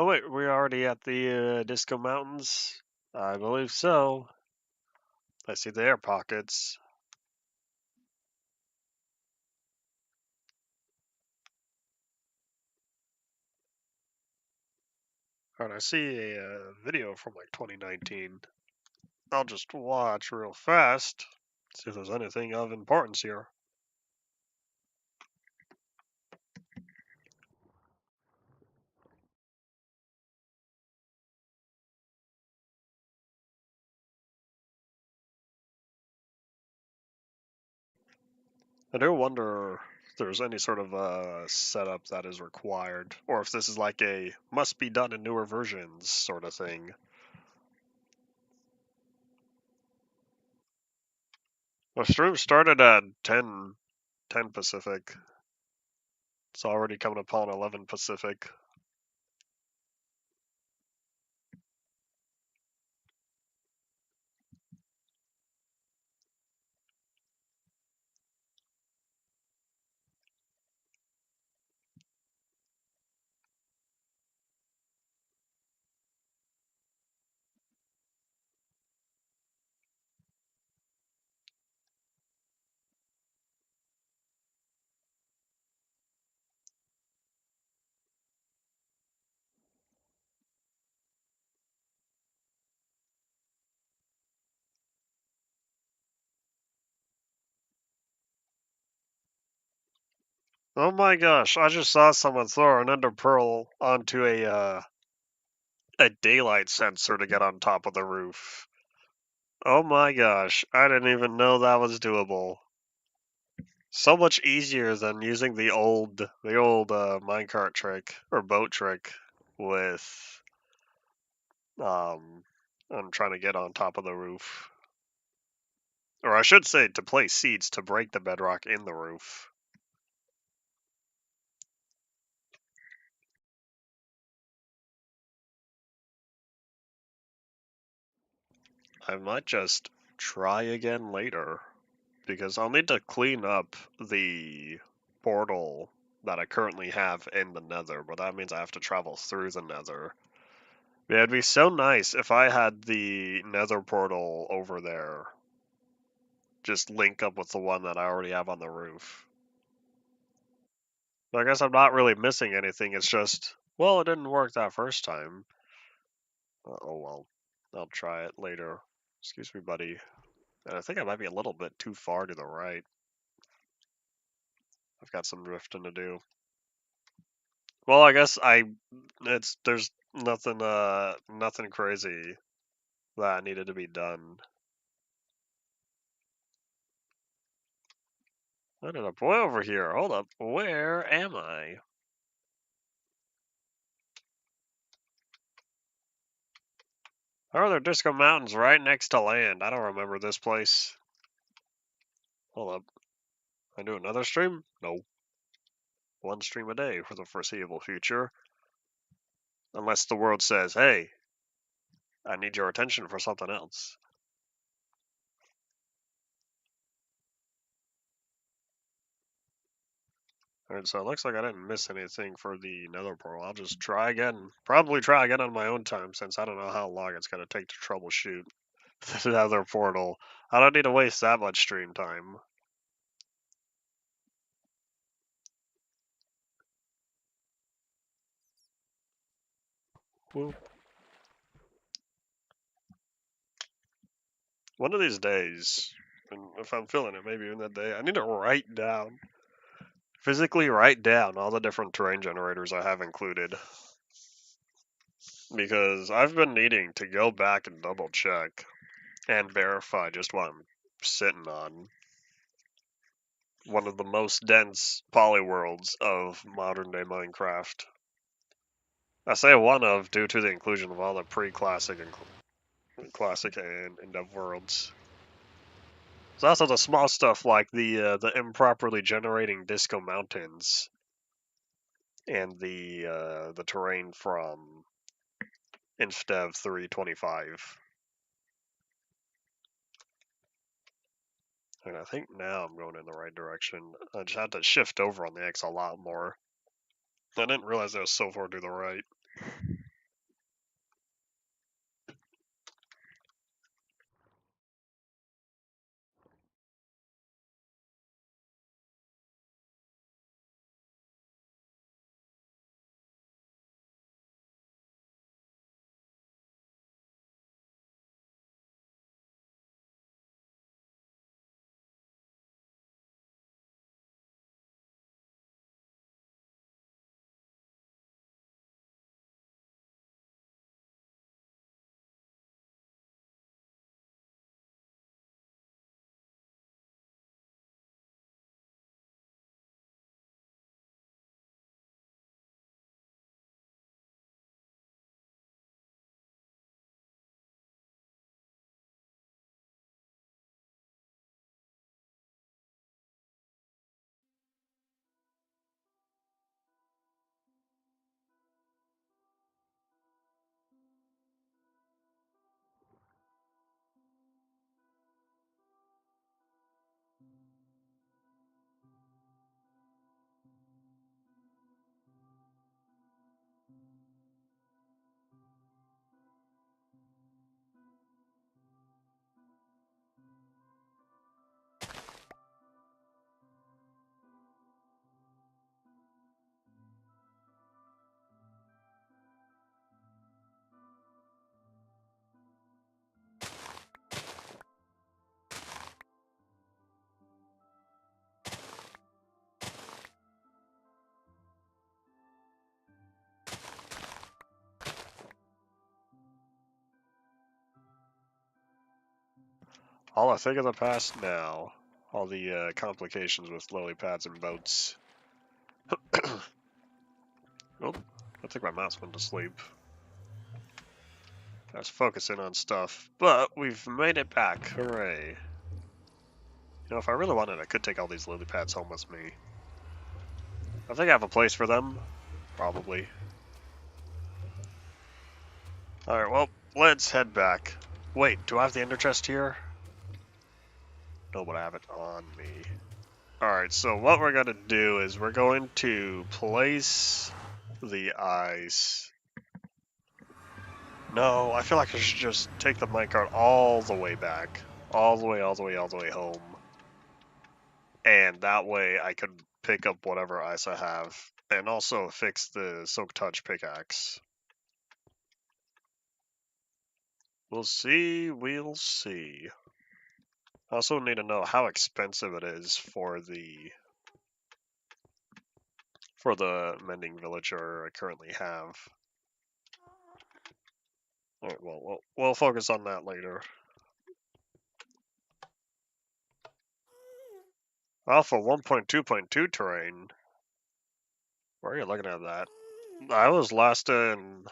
Oh wait, we're already at the Disco Mountains? I believe so. I see the air pockets. Alright, I see a video from like 2019. I'll just watch real fast, see if there's anything of importance here. I do wonder if there's any sort of setup that is required, or if this is like a must be done in newer versions sort of thing. The stream started at 10 Pacific. It's already coming upon 11 Pacific. Oh my gosh, I just saw someone throw an ender pearl onto a a daylight sensor to get on top of the roof. Oh my gosh, I didn't even know that was doable. So much easier than using the old minecart trick or boat trick with I'm trying to get on top of the roof. Or I should say to place seeds to break the bedrock in the roof. I might just try again later, because I'll need to clean up the portal that I currently have in the nether, but that means I have to travel through the nether. Yeah, it'd be so nice if I had the nether portal over there. Just link up with the one that I already have on the roof. So I guess I'm not really missing anything, it's just, well, it didn't work that first time. Oh well, I'll try it later. Excuse me, buddy. And I think I might be a little bit too far to the right. I've got some drifting to do. Well, I guess there's nothing crazy that needed to be done. I did a boy over here. Hold up. Where am I? How are there Disco Mountains right next to land? I don't remember this place. Hold up. I do another stream? No. One stream a day for the foreseeable future. Unless the world says, hey, I need your attention for something else. Alright, so it looks like I didn't miss anything for the nether portal. I'll just try again. Probably try again on my own time, since I don't know how long it's going to take to troubleshoot the nether portal. I don't need to waste that much stream time. Whoop. One of these days, and if I'm feeling it, maybe in that day, I need to physically write down all the different terrain generators I have included. Because I've been needing to go back and double check and verify just what I'm sitting on. One of the most dense polyworlds of modern day Minecraft. I say one of due to the inclusion of all the pre-classic and classic and in-depth worlds. There's also the small stuff like the improperly generating Disco Mountains and the terrain from InfDev 325. And I think now I'm going in the right direction. I just had to shift over on the X a lot more. I didn't realize I was so far to the right. All a thing of the past now. All the complications with lily pads and boats. Oh, I think my mouse went to sleep. I was focusing on stuff, but we've made it back. Hooray. You know, if I really wanted, I could take all these lily pads home with me. I think I have a place for them. Probably. Alright, well, let's head back. Wait, do I have the ender chest here? No, but I have it on me. Alright, so what we're gonna do is we're going to place the ice. No, I feel like I should just take the minecart all the way back. All the way home. And that way I could pick up whatever ice I have. And also fix the Silk Touch pickaxe. We'll see, we'll see. I also need to know how expensive it is for the mending villager I currently have. Alright, well, we'll focus on that later. Alpha 1.2.2 terrain. Where are you looking at that? I was last in...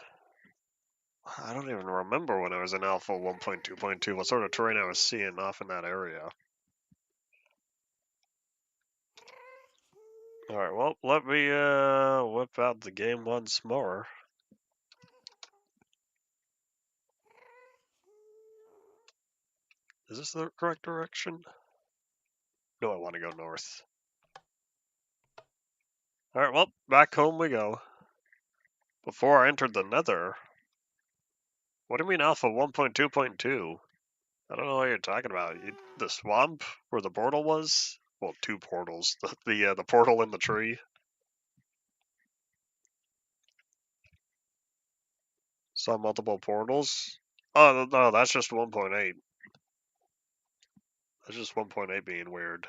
I don't even remember when I was in Alpha 1.2.2 what sort of terrain I was seeing off in that area. Alright, well, let me whip out the game once more. Is this the correct direction? No, I want to go north. Alright, well, back home we go. Before I entered the nether. What do you mean Alpha 1.2.2? I don't know what you're talking about. The swamp where the portal was? Well, two portals. The portal in the tree. Saw multiple portals. Oh no, that's just 1.8. That's just 1.8 being weird,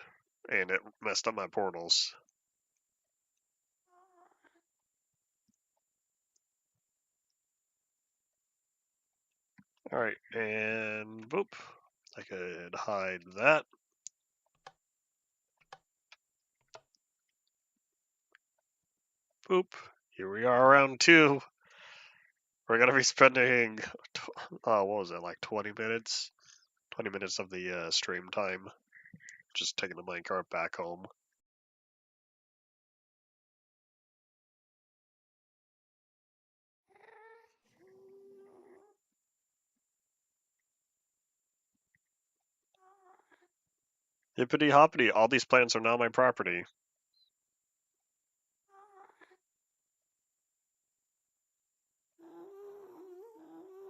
and it messed up my portals. All right, and boop. I could hide that. Boop. Here we are, round two. We're gonna be spending, what was it, like 20 minutes? 20 minutes of the stream time. Just taking the minecart back home. Hippity hoppity, all these plants are now my property.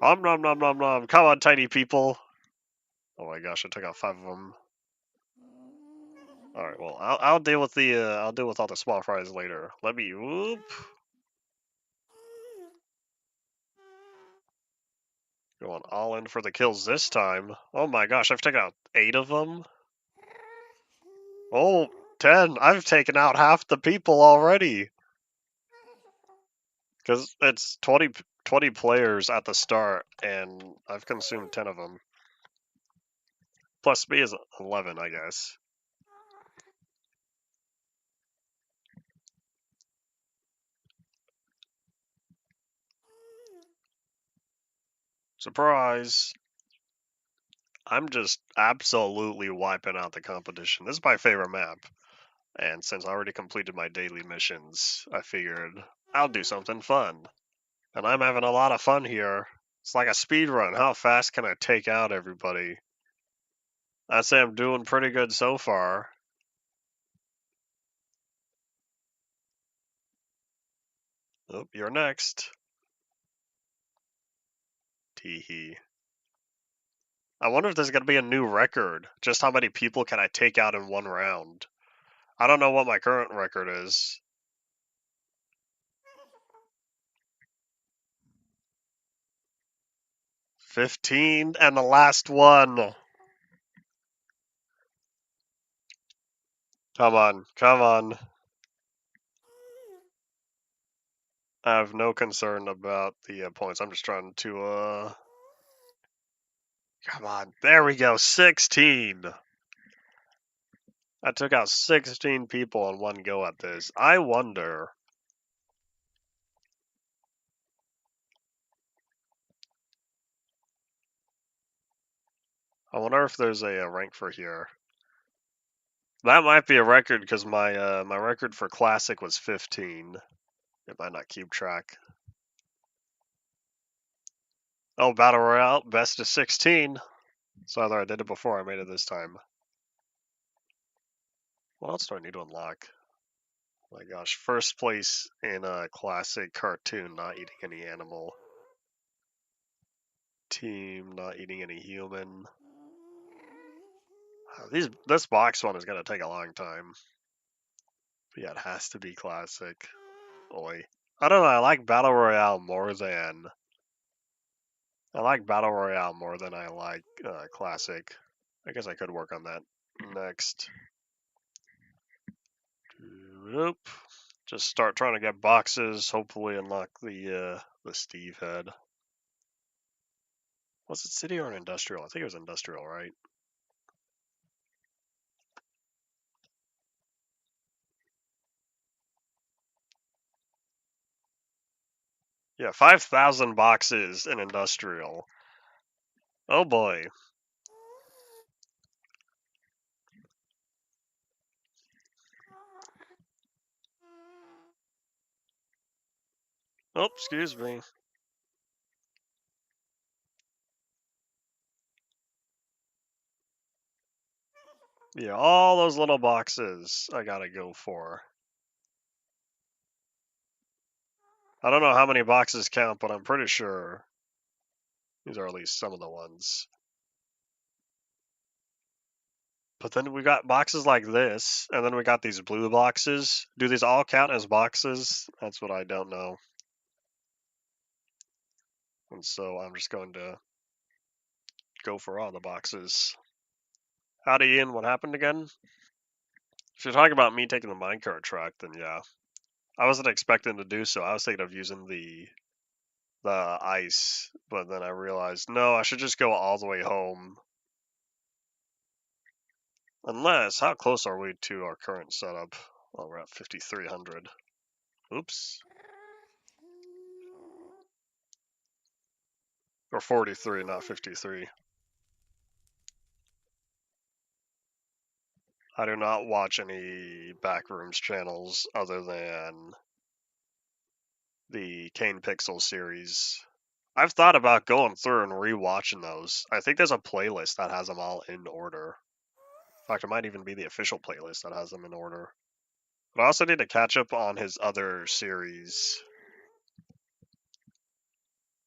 Om nom nom nom nom. Come on, tiny people. Oh my gosh, I took out 5 of them. All right, well, I'll deal with the I'll deal with all the small fries later. Let me whoop. Going all in for the kills this time. Oh my gosh, I've taken out 8 of them. Oh, 10. I've taken out half the people already. Because it's 20 players at the start, and I've consumed 10 of them. Plus me is 11, I guess. Surprise! I'm just absolutely wiping out the competition. This is my favorite map. And since I already completed my daily missions, I figured I'll do something fun. And I'm having a lot of fun here. It's like a speed run. How fast can I take out everybody? I'd say I'm doing pretty good so far. Oh, you're next. Teehee. I wonder if there's going to be a new record. Just how many people can I take out in one round? I don't know what my current record is. 15 and the last one. Come on, come on. I have no concern about the points. I'm just trying to, Come on. There we go. 16. I took out 16 people in one go at this. I wonder. I wonder if there's a rank for here. That might be a record because my record for classic was 15. It might not keep track. Oh, battle royale, best of 16. So either I did it before, or I made it this time. What else do I need to unlock? Oh my gosh, first place in a classic cartoon, not eating any animal. Team, not eating any human. This box one is gonna take a long time. But yeah, it has to be classic. Boy, I don't know. I like battle royale more than I like classic. I guess I could work on that next. Nope. Just start trying to get boxes. Hopefully, unlock the Steve head. Was it city or an industrial? I think it was industrial, right? Yeah, 5,000 boxes in industrial. Oh boy. Oh, excuse me. Yeah, all those little boxes I gotta go for. I don't know how many boxes count, but I'm pretty sure these are at least some of the ones. But then we got boxes like this, and then we got these blue boxes. Do these all count as boxes? That's what I don't know. And so I'm just going to go for all the boxes. Howdy, Ian. What happened again? If you're talking about me taking the minecart track, then yeah. I wasn't expecting to do so. I was thinking of using the ice, but then I realized, no, I should just go all the way home. Unless, how close are we to our current setup? Well, we're at 5,300. Oops. Or 43, not 53. I do not watch any Backrooms channels other than the Kane Pixel series. I've thought about going through and rewatching those. I think there's a playlist that has them all in order. In fact, it might even be the official playlist that has them in order. But I also need to catch up on his other series.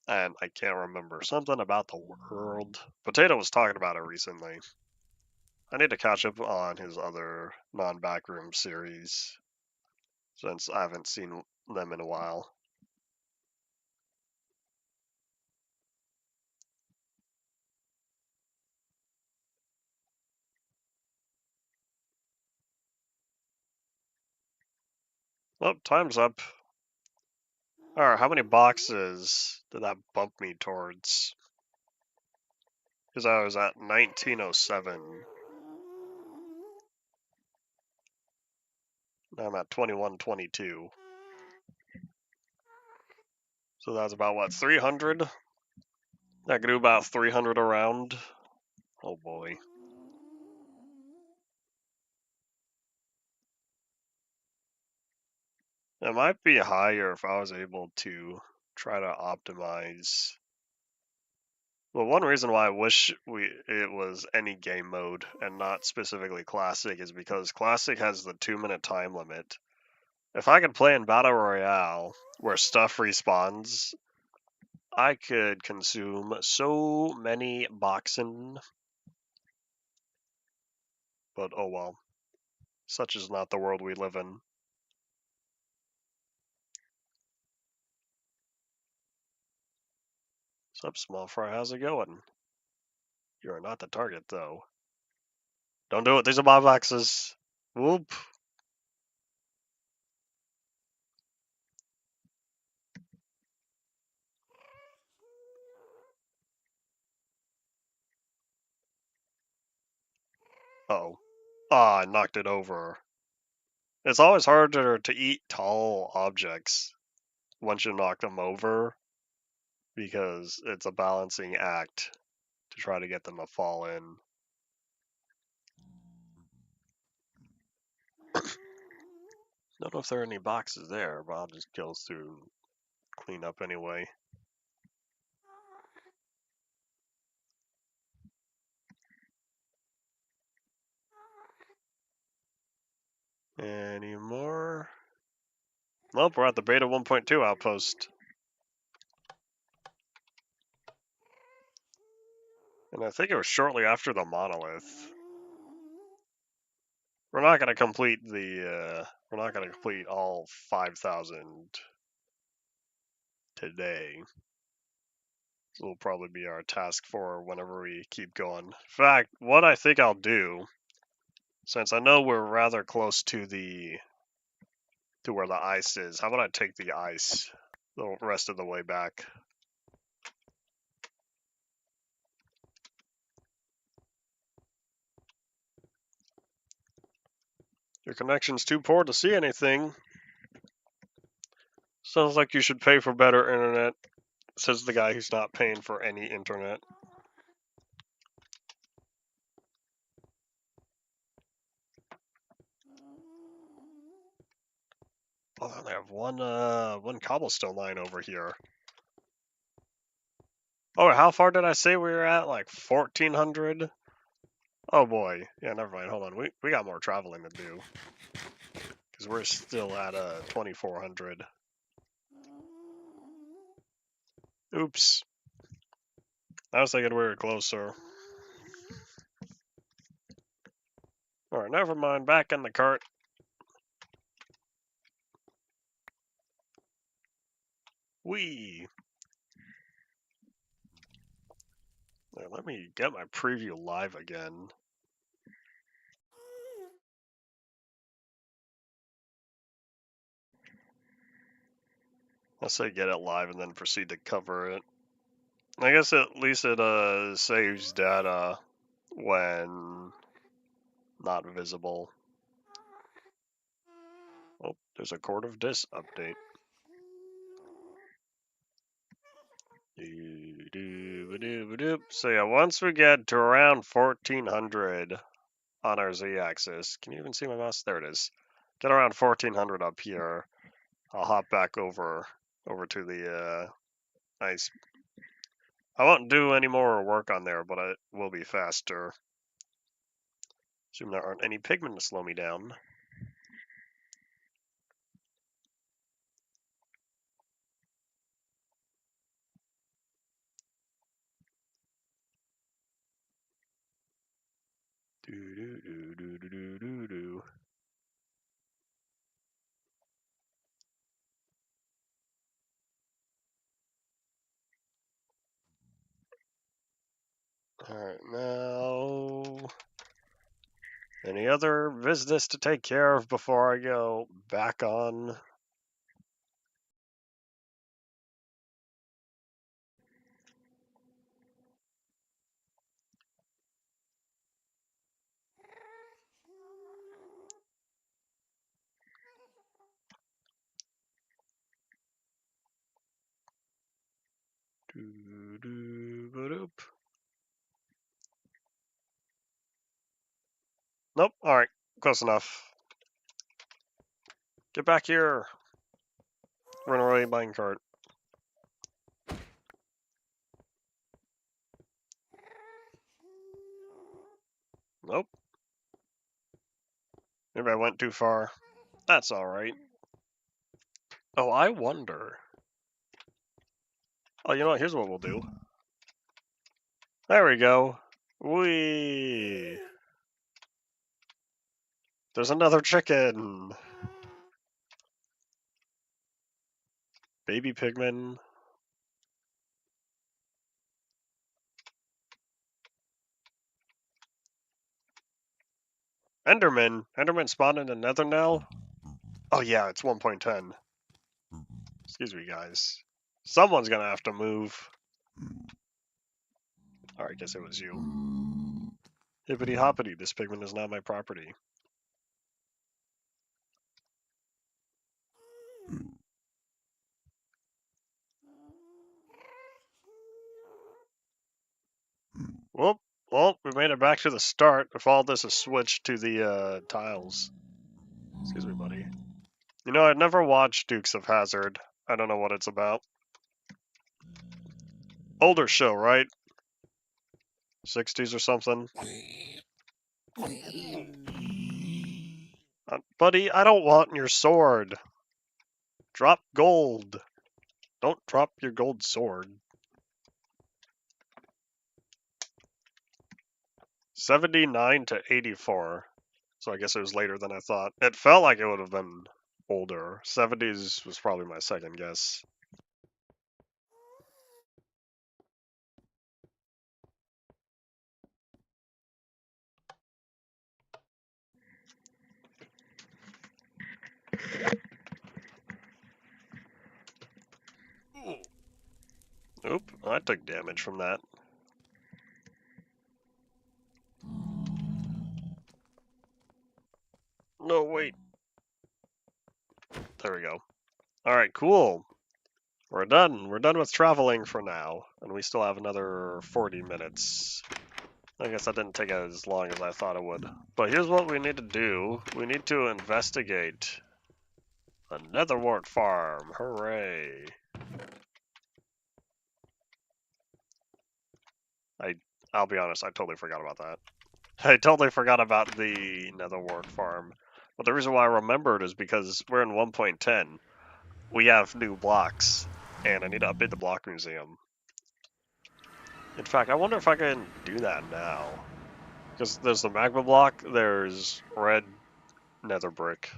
And I can't remember. Something about the world. Potato was talking about it recently. I need to catch up on his other non-backroom series. Since I haven't seen them in a while. Oh, time's up. Alright, how many boxes did that bump me towards? Because I was at 1907. Now I'm at 2122. So that's about what, 300? I could do about 300 around. Oh boy. It might be higher if I was able to try to optimize. Well, one reason why I wish it was any game mode and not specifically classic is because classic has the 2-minute time limit. If I could play in Battle Royale where stuff respawns, I could consume so many boxen. But oh well. Such is not the world we live in. Sup, small fry, how's it going? You are not the target, though. Don't do it, these are my boxes. Whoop. Uh-oh. Ah, I knocked it over. It's always harder to eat tall objects once you knock them over because it's a balancing act to try to get them to fall in. Don't know if there are any boxes there, but I'll just go through and clean up anyway. Any more? Nope, we're at the beta 1.2 outpost. And I think it was shortly after the monolith. We're not gonna complete we're not gonna complete all 5,000 today. This will probably be our task for whenever we keep going. In fact, what I think I'll do, since I know we're rather close to where the ice is, how about I take the ice the rest of the way back? Your connection's too poor to see anything. Sounds like you should pay for better internet, says the guy who's not paying for any internet. Oh, they only have one cobblestone line over here. Oh, how far did I say we were at? Like 1,400? Oh boy. Yeah, never mind. Hold on. We got more traveling to do. Because we're still at 2,400. Oops. I was thinking we were closer. Alright, never mind. Back in the cart. Whee! There, let me get my preview live again. Let's say get it live and then proceed to cover it. I guess at least it saves data when not visible. Oh, there's a Court of Dis update. So yeah, once we get to around 1,400 on our z-axis, can you even see my mouse? There it is. Get around 1,400 up here. I'll hop back over to the ice. I won't do any more work on there, but it will be faster. Assume there aren't any pigmen to slow me down. Do. Alright, now... Any other business to take care of before I go back on? Nope, alright, close enough. Get back here. Run away, minecart. Nope. Maybe I went too far. That's alright. Oh, I wonder. Oh, you know what? Here's what we'll do. There we go. Whee! There's another chicken! Baby pigman. Enderman! Enderman spawned in the nether now? Oh yeah, it's 1.10. Excuse me, guys. Someone's gonna have to move. Alright, guess it was you. Hippity hoppity, this pigment is now my property. Whoop. Well, we made it back to the start. If all this is switched to the tiles. Excuse me, buddy. You know, I'd never watched Dukes of Hazzard. I don't know what it's about. Older show, right? 60s or something. Buddy, I don't want your sword. Drop gold. Don't drop your gold sword. 79 to 84. So I guess it was later than I thought. It felt like it would have been older. 70s was probably my second guess. Oop, I took damage from that. No, wait. There we go. Alright, cool. We're done. We're done with traveling for now. And we still have another 40 minutes. I guess that didn't take as long as I thought it would. But here's what we need to do. We need to investigate a netherwort farm. Hooray. I'll be honest, I totally forgot about that. I totally forgot about the netherwort farm. But the reason why I remembered is because we're in 1.10. We have new blocks, and I need to update the block museum. In fact, I wonder if I can do that now. Because there's the magma block, there's red nether brick.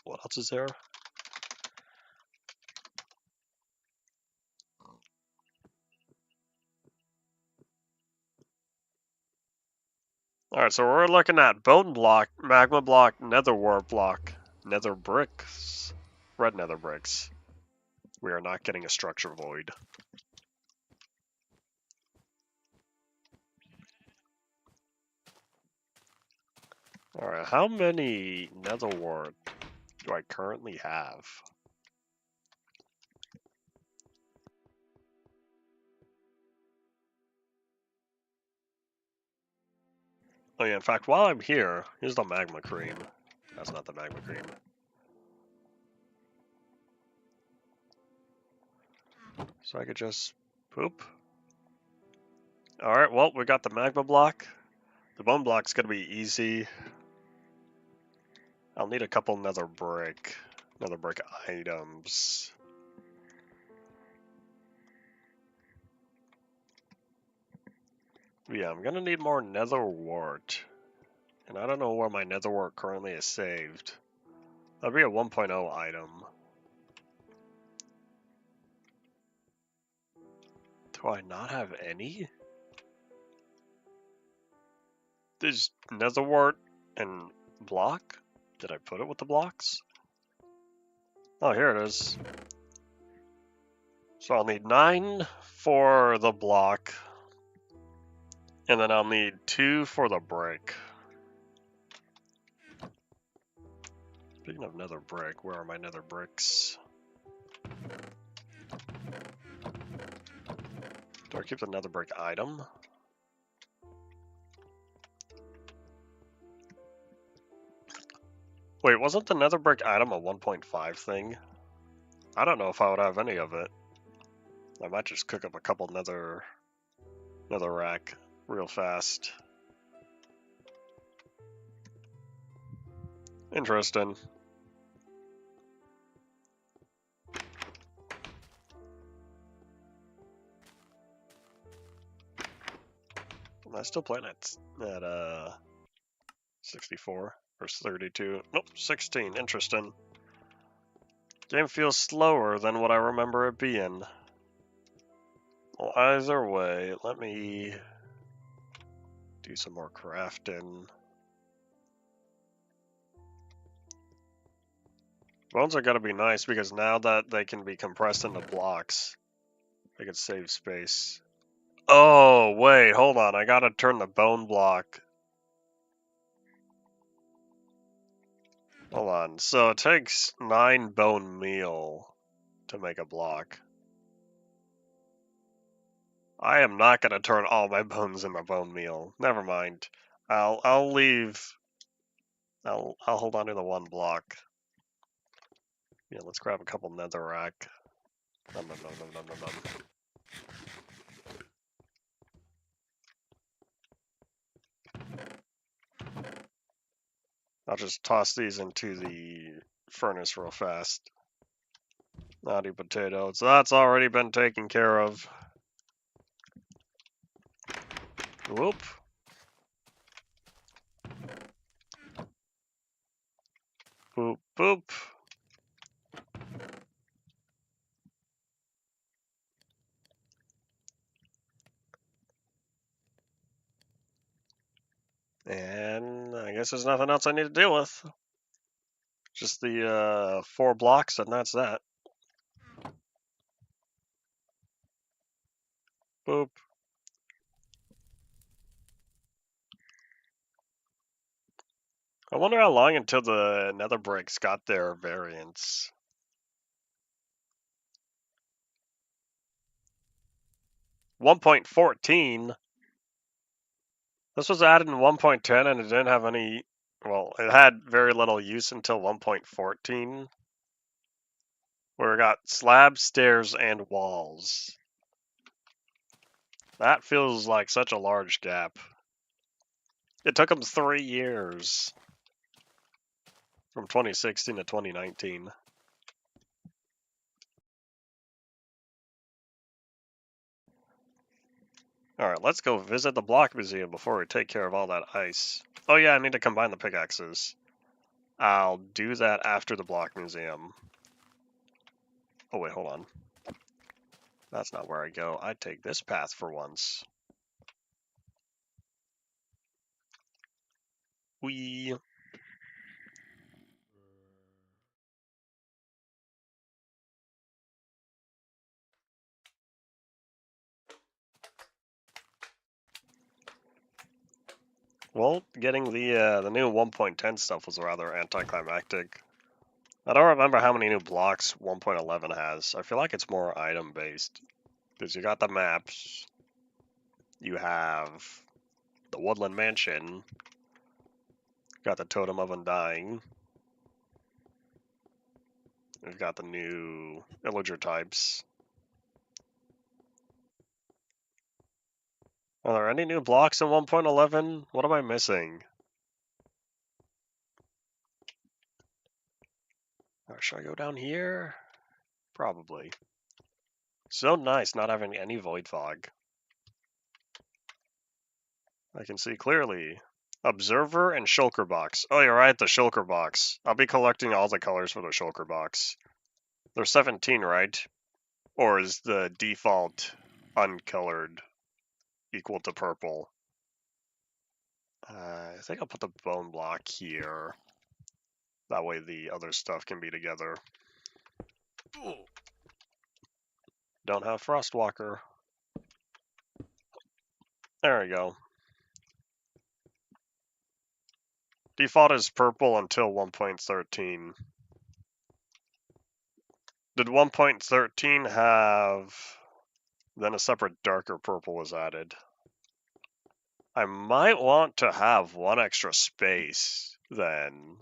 What else is there? Alright, so we're looking at bone block, magma block, netherwort block, nether bricks, red nether bricks. We are not getting a structure void. Alright, how many netherwort do I currently have? Oh yeah, in fact, while I'm here, here's the magma cream. That's not the magma cream. So I could just poop. Alright, well, we got the magma block. The bone block's gonna be easy. I'll need a couple nether brick items. Yeah, I'm gonna need more netherwort. And I don't know where my netherwort currently is saved. That'll be a 1.0 item. Do I not have any? There's netherwort and block? Did I put it with the blocks? Oh, here it is. So I'll need 9 for the block. And then I'll need 2 for the brick. Speaking of nether brick, where are my nether bricks? Do I keep the nether brick item? Wait, wasn't the nether brick item a 1.5 thing? I don't know if I would have any of it. I might just cook up a couple nether rack real fast. Interesting. Am I still playing at 64 or 32? Nope, 16. Interesting. Game feels slower than what I remember it being. Well, either way, let me do some more crafting. Bones are gonna be nice because now that they can be compressed into blocks, they can save space. Oh, wait, hold on. I gotta turn the bone block. Hold on. So it takes 9 bone meal to make a block. I am not gonna turn all my bones into bone meal. Never mind. I'll leave. I'll hold on to the 1 block. Yeah, let's grab a couple netherrack. Nom, nom, nom, nom, nom, nom, nom. I'll just toss these into the furnace real fast. Naughty potato. So that's already been taken care of. Whoop. Boop, boop. And I guess there's nothing else I need to deal with. Just the 4 blocks, and that's that. Boop. I wonder how long until the nether bricks got their variants. 1.14? This was added in 1.10 and it didn't have any, well, it had very little use until 1.14, where it got slabs, stairs, and walls. That feels like such a large gap. It took them 3 years, from 2016 to 2019. Alright, let's go visit the block museum before we take care of all that ice. Oh yeah, I need to combine the pickaxes. I'll do that after the block museum. Oh wait, hold on. That's not where I go. I take this path for once. Whee! Well, getting the new 1.10 stuff was rather anticlimactic. I don't remember how many new blocks 1.11 has. I feel like it's more item based. Because you got the maps, you have the Woodland Mansion, got the Totem of Undying, we've got the new Illager types. Are there any new blocks in 1.11? What am I missing? Or should I go down here? Probably. So nice not having any void fog. I can see clearly. Observer and shulker box. Oh, you're right, the shulker box. I'll be collecting all the colors for the shulker box. There's 17, right? Or is the default uncolored equal to purple? I think I'll put the bone block here. That way the other stuff can be together. Don't have Frostwalker. There we go. Default is purple until 1.13. Did 1.13 have... Then a separate darker purple was added. I might want to have 1 extra space then.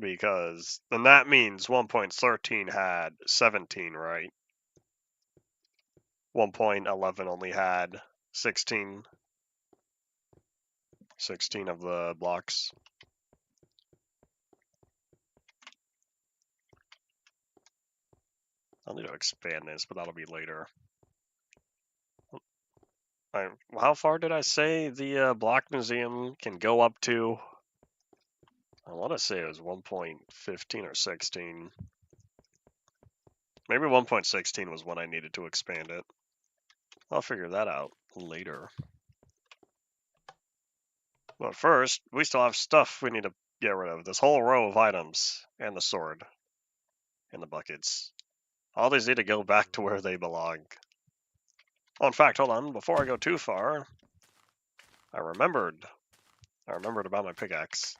Because then that means 1.13 had 17, right? 1.11 only had 16. 16 of the blocks. I'll need to expand this, but that'll be later. How far did I say the block museum can go up to? I want to say it was 1.15 or 16. Maybe 1.16 was when I needed to expand it. I'll figure that out later. But first, we still have stuff we need to get rid of. This whole row of items, and the sword, and the buckets. All these need to go back to where they belong. Oh, in fact, hold on. Before I go too far, I remembered about my pickaxe.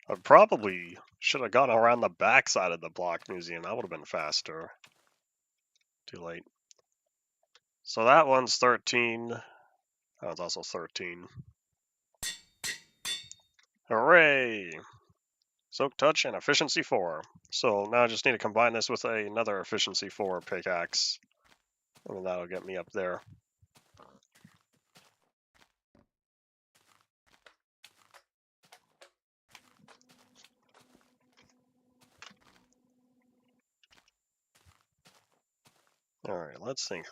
I probably should have gone around the back side of the block museum. That would have been faster. Too late. So that one's 13. That one's also 13. Hooray! Soak Touch and Efficiency 4. So now I just need to combine this with another Efficiency 4 pickaxe. And that'll get me up there. Alright, let's think.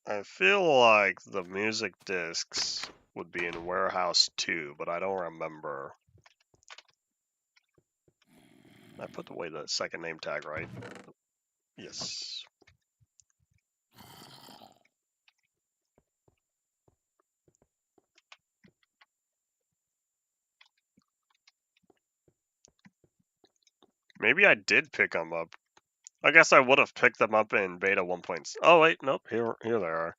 I feel like the music discs would be in Warehouse 2, but I don't remember. I put away the second name tag, right? Yes. Maybe I did pick them up. I guess I would have picked them up in beta 1. Oh wait, nope, here they are.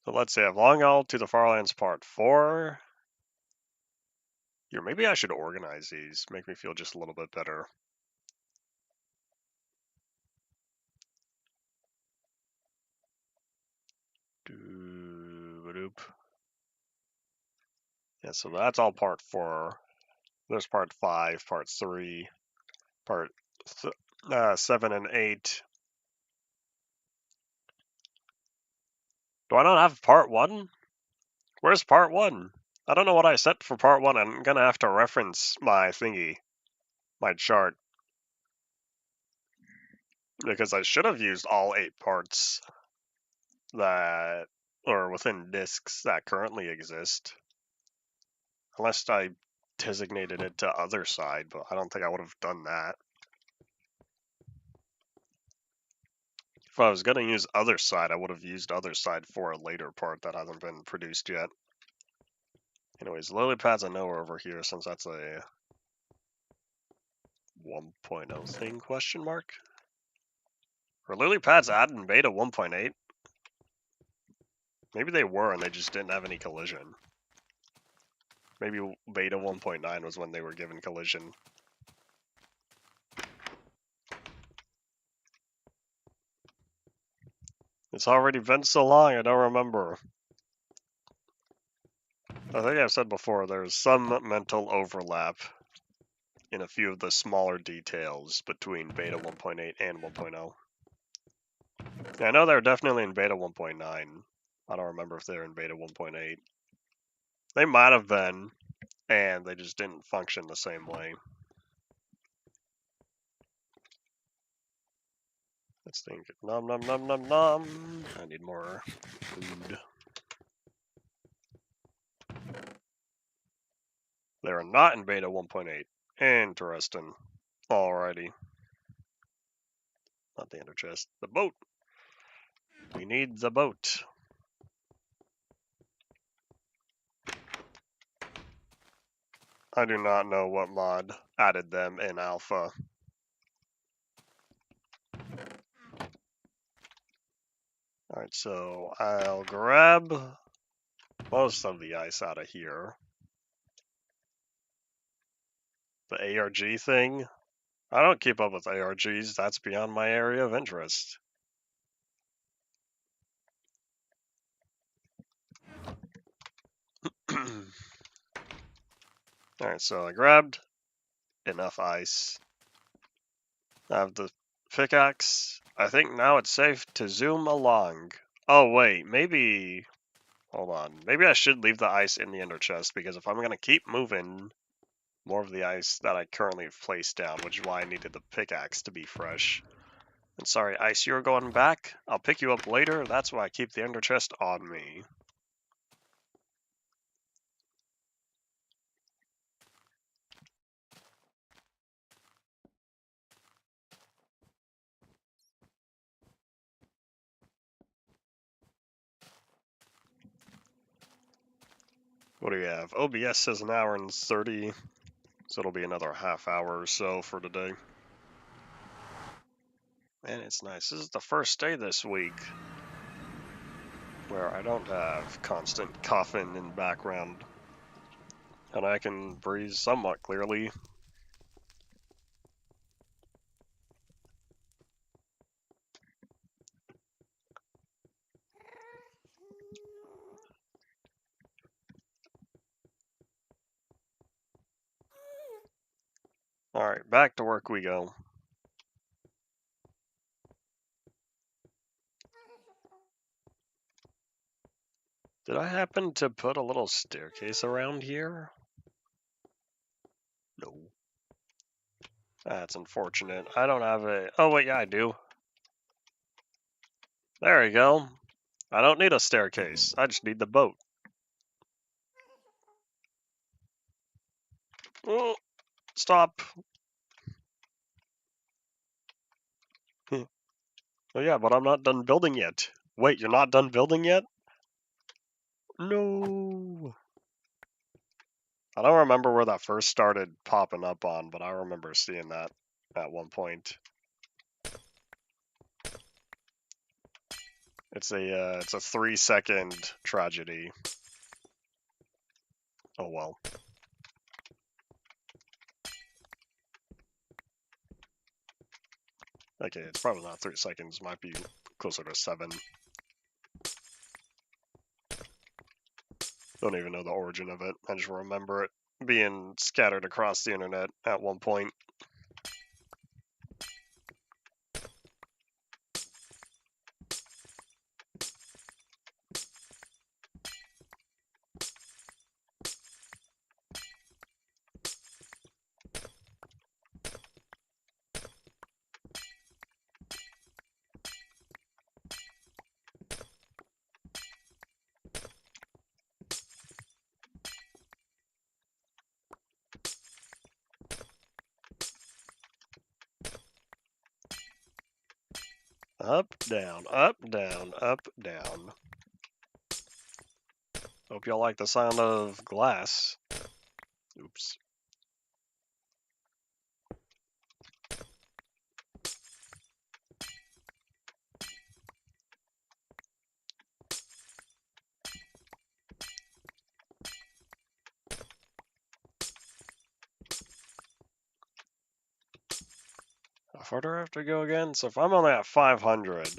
So let's see, Long All to the Farlands Part 4. Here, maybe I should organize these, make me feel just a little bit better. Yeah, so that's all Part 4. There's Part 5, Part 3, Part 7 and 8. Do I not have Part 1? Where's Part 1? I don't know what I set for Part 1. I'm gonna have to reference my thingy, my chart. Because I should have used all 8 parts that are within discs that currently exist. Unless I designated it to other side, but I don't think I would have done that. If I was going to use other side, I would have used other side for a later part that hasn't been produced yet. Anyways, lily pads I know are over here since that's a 1.0 thing, question mark? Were lily pads added in beta 1.8? Maybe they were and they just didn't have any collision. Maybe beta 1.9 was when they were given collision. It's already been so long, I don't remember. I think I've said before, there's some mental overlap in a few of the smaller details between beta 1.8 and 1.0. Yeah, I know they're definitely in beta 1.9. I don't remember if they're in beta 1.8. They might have been, and they just didn't function the same way. Let's think. Nom nom nom nom nom. I need more food. They are not in beta 1.8. Interesting. Alrighty. Not the ender chest. The boat. We need the boat. I do not know what mod added them in alpha. Alright, so I'll grab most of the ice out of here. The ARG thing? I don't keep up with ARGs, that's beyond my area of interest. Alright, so I grabbed enough ice. I have the pickaxe. I think now it's safe to zoom along. Oh wait, maybe... Hold on. Maybe I should leave the ice in the ender chest, because if I'm going to keep moving more of the ice that I currently have placed down, which is why I needed the pickaxe to be fresh. And sorry, Ice, you're going back. I'll pick you up later. That's why I keep the ender chest on me. What do we have? OBS says an hour and 30, so it'll be another half hour or so for today. Man, it's nice. This is the first day this week where I don't have constant coughing in the background, and I can breathe somewhat clearly. Alright, back to work we go. Did I happen to put a little staircase around here? No. That's unfortunate. I don't have a... Oh, wait, yeah, I do. There we go. I don't need a staircase. I just need the boat. Oh, stop. Oh, yeah, but I'm not done building yet. Wait, you're not done building yet? No. I don't remember where that first started popping up on, but I remember seeing that at one point. It's a 3-second tragedy. Oh well. Okay, it's probably not 3 seconds. Might be closer to 7. Don't even know the origin of it. I just remember it being scattered across the internet at one point. Up, down, up, down, up, down. Hope y'all like the sound of glass. Oops. How far do I have to go again? So if I'm only at 500,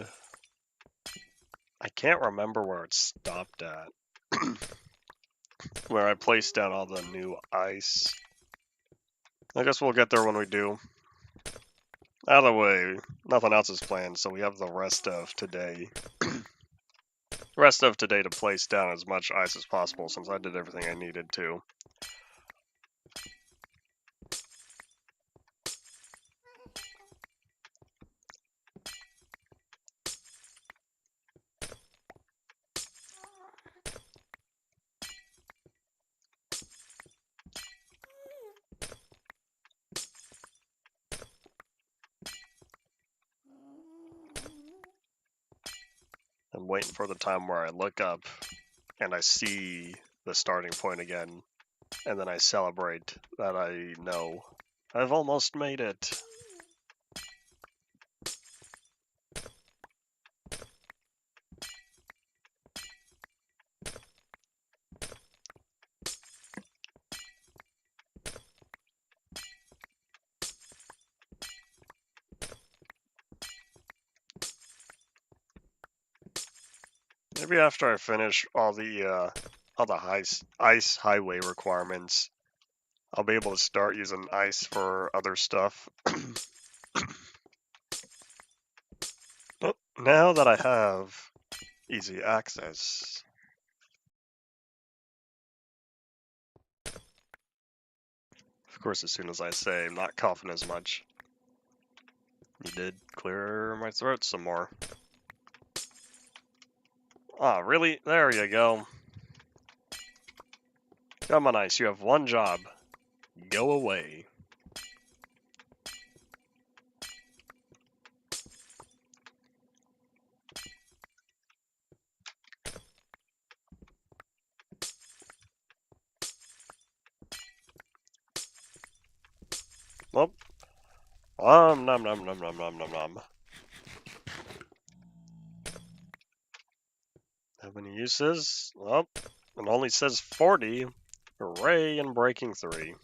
I can't remember where it stopped at. Where I placed down all the new ice. I guess we'll get there when we do. Out of the way, nothing else is planned, so we have the rest of today. To place down as much ice as possible, since I did everything I needed to. I'm waiting for the time where I look up and I see the starting point again, and then I celebrate that I know I've almost made it. Maybe after I finish all the ice highway requirements, I'll be able to start using ice for other stuff. But now that I have easy access. Of course, as soon as I say I'm not coughing as much, you did clear my throat some more. Ah, really? There you go. Come on, Ice, you have one job. Go away. Oh. Nom nom nom nom nom nom nom. How many uses? Oh, it only says 40. Hooray, and breaking 3.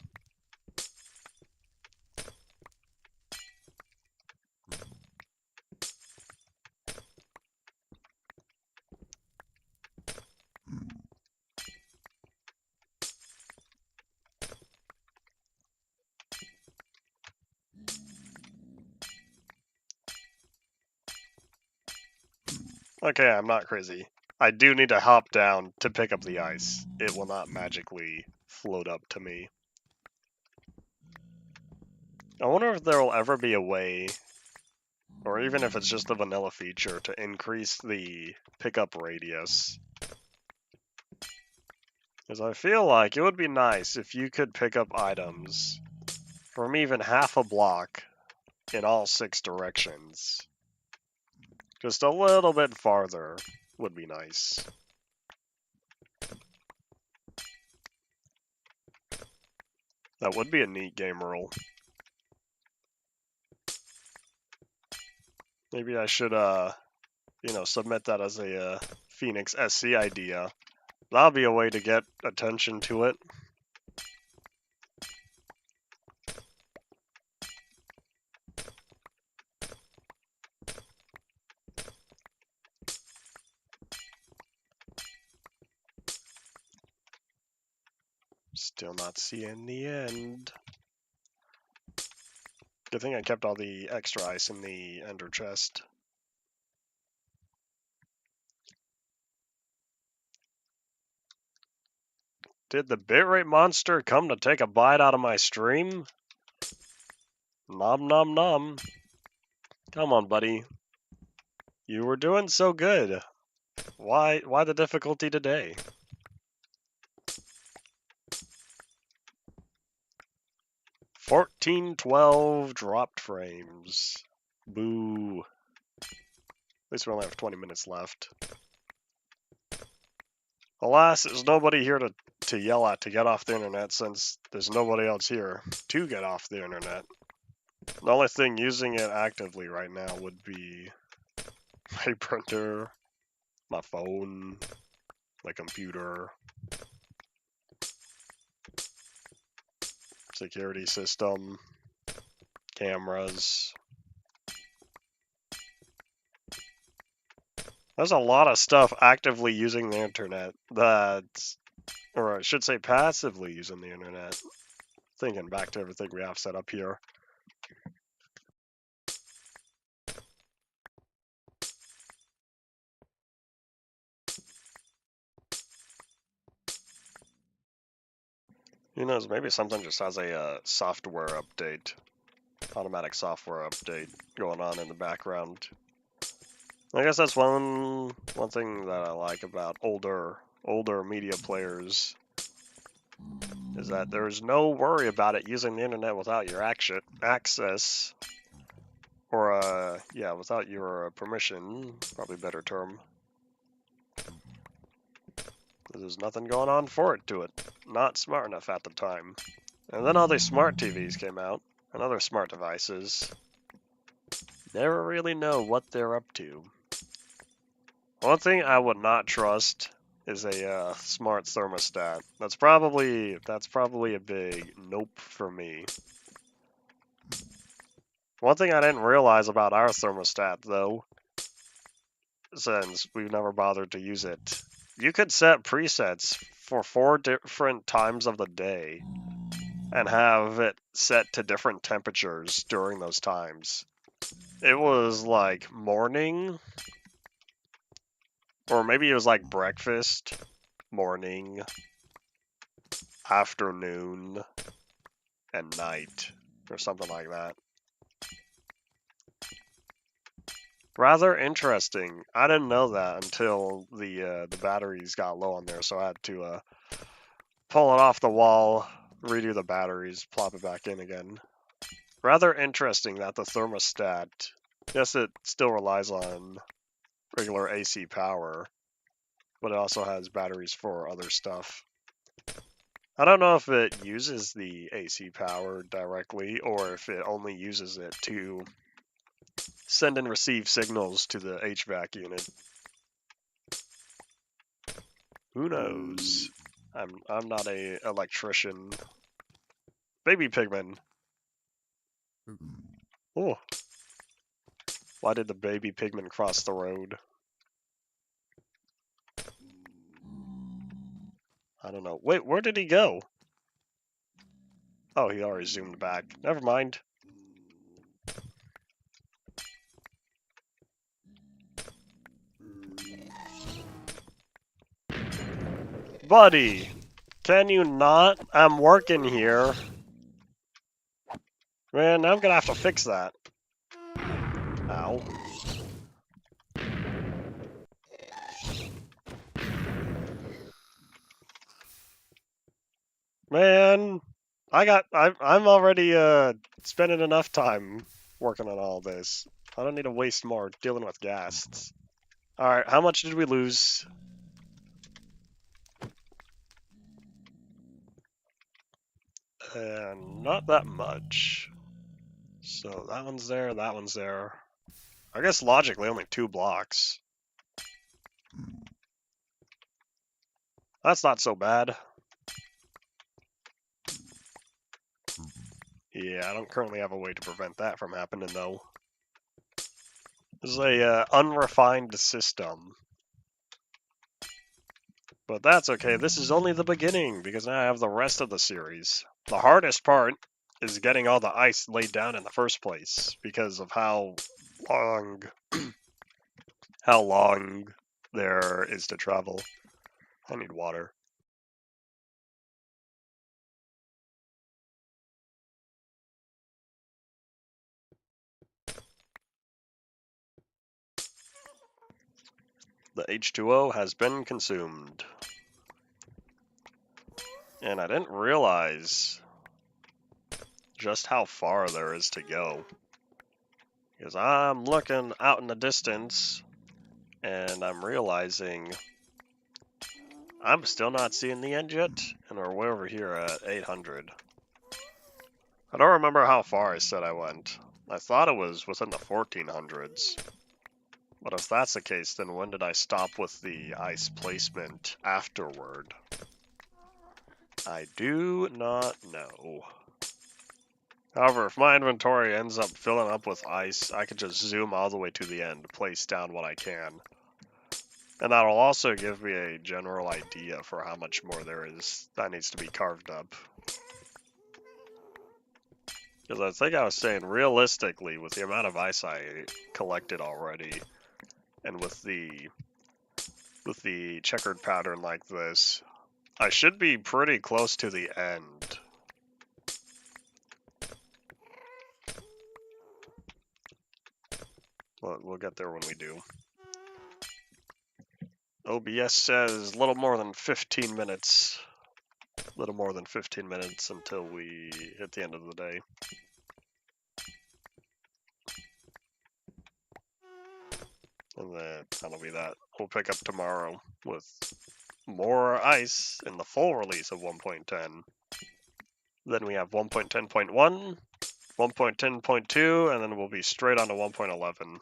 Okay, I'm not crazy. I do need to hop down to pick up the ice. It will not magically float up to me. I wonder if there will ever be a way, or even if it's just a vanilla feature, to increase the pickup radius. Because I feel like it would be nice if you could pick up items from even half a block in all 6 directions. Just a little bit farther would be nice. That would be a neat game rule. Maybe I should, submit that as a Phoenix SC idea. That'll be a way to get attention to it. Still not seeing the end. Good thing I kept all the extra ice in the ender chest. Did the bitrate monster come to take a bite out of my stream? Nom nom nom. Come on, buddy. You were doing so good. Why the difficulty today? 1412 dropped frames. Boo. At least we only have 20 minutes left. Alas, there's nobody here to yell at to get off the internet, since there's nobody else here to get off the internet. The only thing using it actively right now would be my printer, my phone, my computer, security system, cameras. There's a lot of stuff actively using the internet that's, or I should say passively using the internet. Thinking back to everything we have set up here. Who knows, maybe something just has a software update, automatic software update going on in the background. I guess that's one thing that I like about older media players, is that there's no worry about it using the internet without your access, or without your permission, probably a better term. There's nothing going on for it to it. Not smart enough at the time. And then all these smart TVs came out, and other smart devices. Never really know what they're up to. One thing I would not trust is a smart thermostat. That's probably a big nope for me. One thing I didn't realize about our thermostat, though, since we've never bothered to use it, you could set presets for 4 different times of the day and have it set to different temperatures during those times. It was like morning, or maybe it was like breakfast, morning, afternoon, and night, or something like that. Rather interesting. I didn't know that until the batteries got low on there, so I had to pull it off the wall, redo the batteries, plop it back in again. Rather interesting that the thermostat, yes, it still relies on regular AC power, but it also has batteries for other stuff. I don't know if it uses the AC power directly or if it only uses it to send and receive signals to the HVAC unit. Who knows? I'm not a electrician. Baby pigman. Oh. Why did the baby pigman cross the road? I don't know. Wait, where did he go? Oh, he already zoomed back. Never mind. Buddy, can you not? I'm working here. Man, I'm gonna have to fix that. Ow. Man, I'm already spending enough time working on all this. I don't need to waste more dealing with ghasts. Alright, how much did we lose? Not that much. So that one's there, that one's there. I guess logically only 2 blocks. That's not so bad. Yeah, I don't currently have a way to prevent that from happening though. This is a unrefined system. But that's okay, this is only the beginning, because now I have the rest of the series. The hardest part is getting all the ice laid down in the first place, because of how long there is to travel. I need water. The H2O has been consumed. And I didn't realize just how far there is to go. Because I'm looking out in the distance, and I'm realizing I'm still not seeing the end yet, and we're way over here at 800. I don't remember how far I said I went. I thought it was within the 1400s. But if that's the case, then when did I stop with the ice placement afterward? I do not know. However, if my inventory ends up filling up with ice, I can just zoom all the way to the end, place down what I can. And that'll also give me a general idea for how much more there is that needs to be carved up. Because I think I was saying, realistically, with the amount of ice I collected already, and with the checkered pattern like this, I should be pretty close to the end. But we'll get there when we do. OBS says a little more than 15 minutes. A little more than 15 minutes until we hit the end of the day. And then that'll be that. We'll pick up tomorrow with more ice in the full release of 1.10. Then we have 1.10.1, 1.10.2, and then we'll be straight on to 1.11.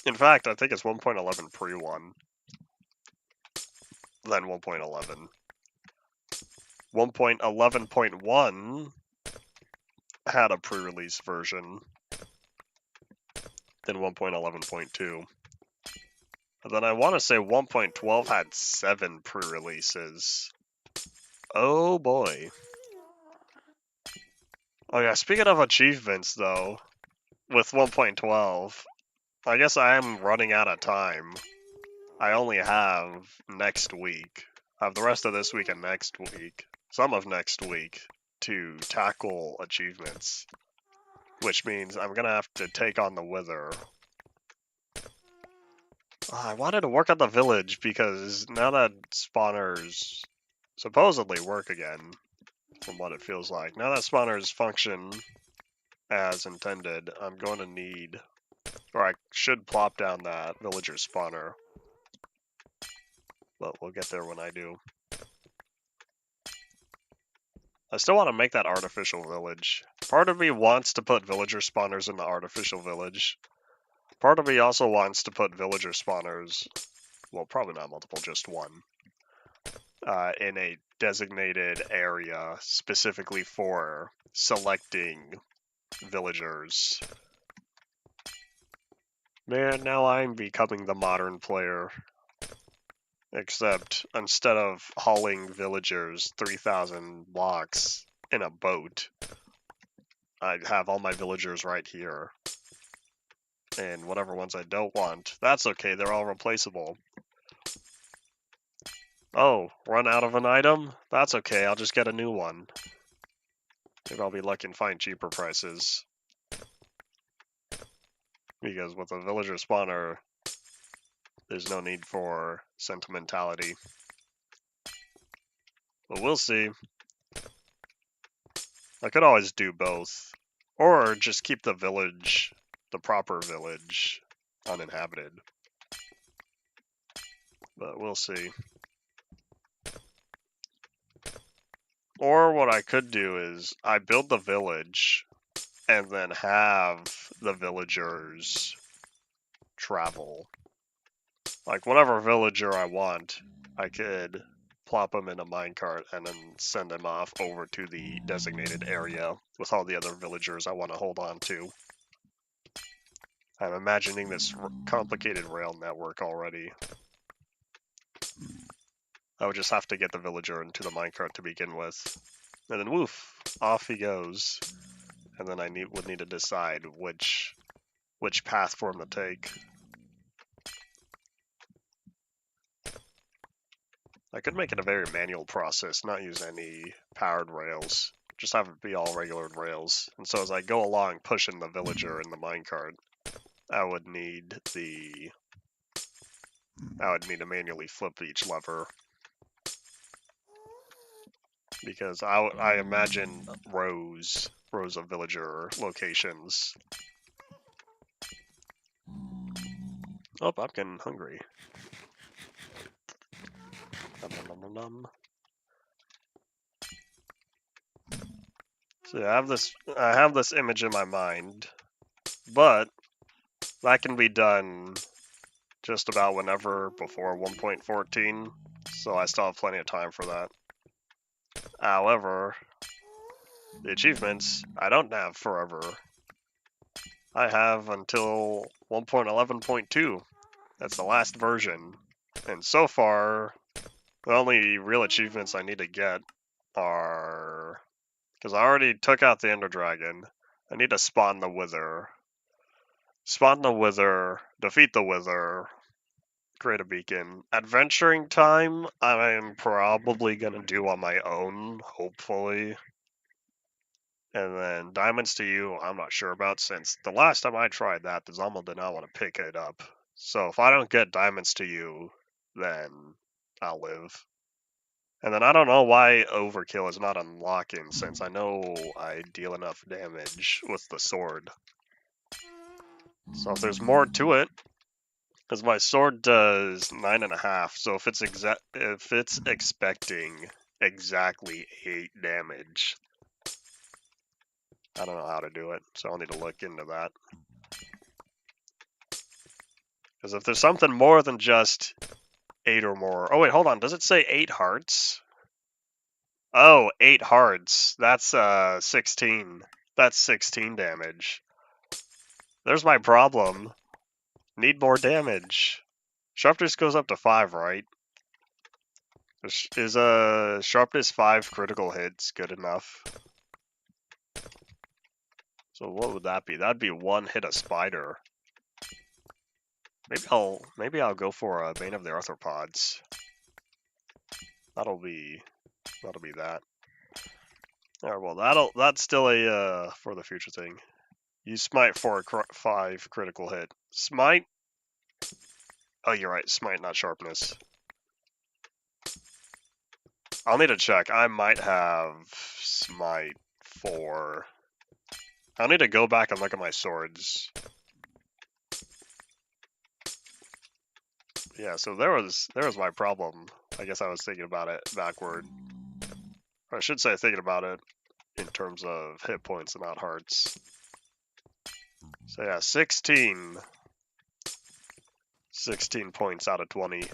In fact, I think it's 1.11 pre-1. Then 1.11. 1.11.1 had a pre-release version. Then 1.11.2. And then I want to say 1.12 had 7 pre-releases. Oh boy. Oh yeah, speaking of achievements though, with 1.12, I guess I am running out of time. I only have next week. I have the rest of this week and next week, some of next week, to tackle achievements. Which means I'm gonna have to take on the Wither. I wanted to work on the village because now that spawners supposedly work again, from what it feels like. Now that spawners function as intended, I'm going to need, or I should plop down that villager spawner. But we'll get there when I do. I still want to make that artificial village. Part of me wants to put villager spawners in the artificial village. Part of me also wants to put villager spawners, well, probably not multiple, just one, in a designated area specifically for selecting villagers. Man, now I'm becoming the modern player. Except, instead of hauling villagers 3,000 blocks in a boat, I have all my villagers right here. And whatever ones I don't want, that's okay, they're all replaceable. Oh, run out of an item? That's okay, I'll just get a new one. Maybe I'll be lucky and find cheaper prices. Because with a villager spawner, there's no need for sentimentality. But we'll see. I could always do both. Or just keep the village, the proper village, uninhabited. But we'll see. Or what I could do is, I build the village, and then have the villagers travel. Like, whatever villager I want, I could plop them in a minecart and then send them off over to the designated area with all the other villagers I want to hold on to. I'm imagining this complicated rail network already. I would just have to get the villager into the minecart to begin with. And then woof, off he goes. And then I would need to decide which path for him to take. I could make it a very manual process, not use any powered rails. Just have it be all regular rails. And so as I go along pushing the villager in the minecart, I would need to manually flip each lever. Because I imagine rows of villager locations. Oh, I'm getting hungry. Nom, nom, nom, nom. So yeah, I have this image in my mind, but that can be done just about whenever before 1.14, so I still have plenty of time for that. However, the achievements I don't have forever. I have until 1.11.2. That's the last version. And so far, the only real achievements I need to get are... Because I already took out the Ender Dragon. I need to spawn the Wither. Spawn the Wither, defeat the Wither, create a beacon. Adventuring time, I'm probably going to do on my own, hopefully. And then Diamonds to You, I'm not sure about, since the last time I tried that, the Zombie did not want to pick it up. So if I don't get Diamonds to You, then I'll live. And then I don't know why Overkill is not unlocking, since I know I deal enough damage with the sword. So if there's more to it, because my sword does 9.5, so if it's expecting exactly 8 damage, I don't know how to do it, so I'll need to look into that. Because if there's something more than just 8 or more... Oh wait, hold on, does it say 8 hearts? Oh, 8 hearts. That's 16. That's 16 damage. There's my problem. Need more damage. Sharpness goes up to 5, right? Is sharpness 5 critical hits good enough? So what would that be? That'd be 1 hit a spider. Maybe I'll go for a Bane of the Arthropods. That'll be that. Alright, well that's still a for the future thing. Use Smite for a 5 critical hit. Smite? Oh, you're right. Smite, not Sharpness. I'll need to check. I might have Smite for... I'll need to go back and look at my swords. Yeah, so there was my problem. I guess I was thinking about it backward. Or I should say thinking about it in terms of hit points and not hearts. So yeah, 16 points out of 20.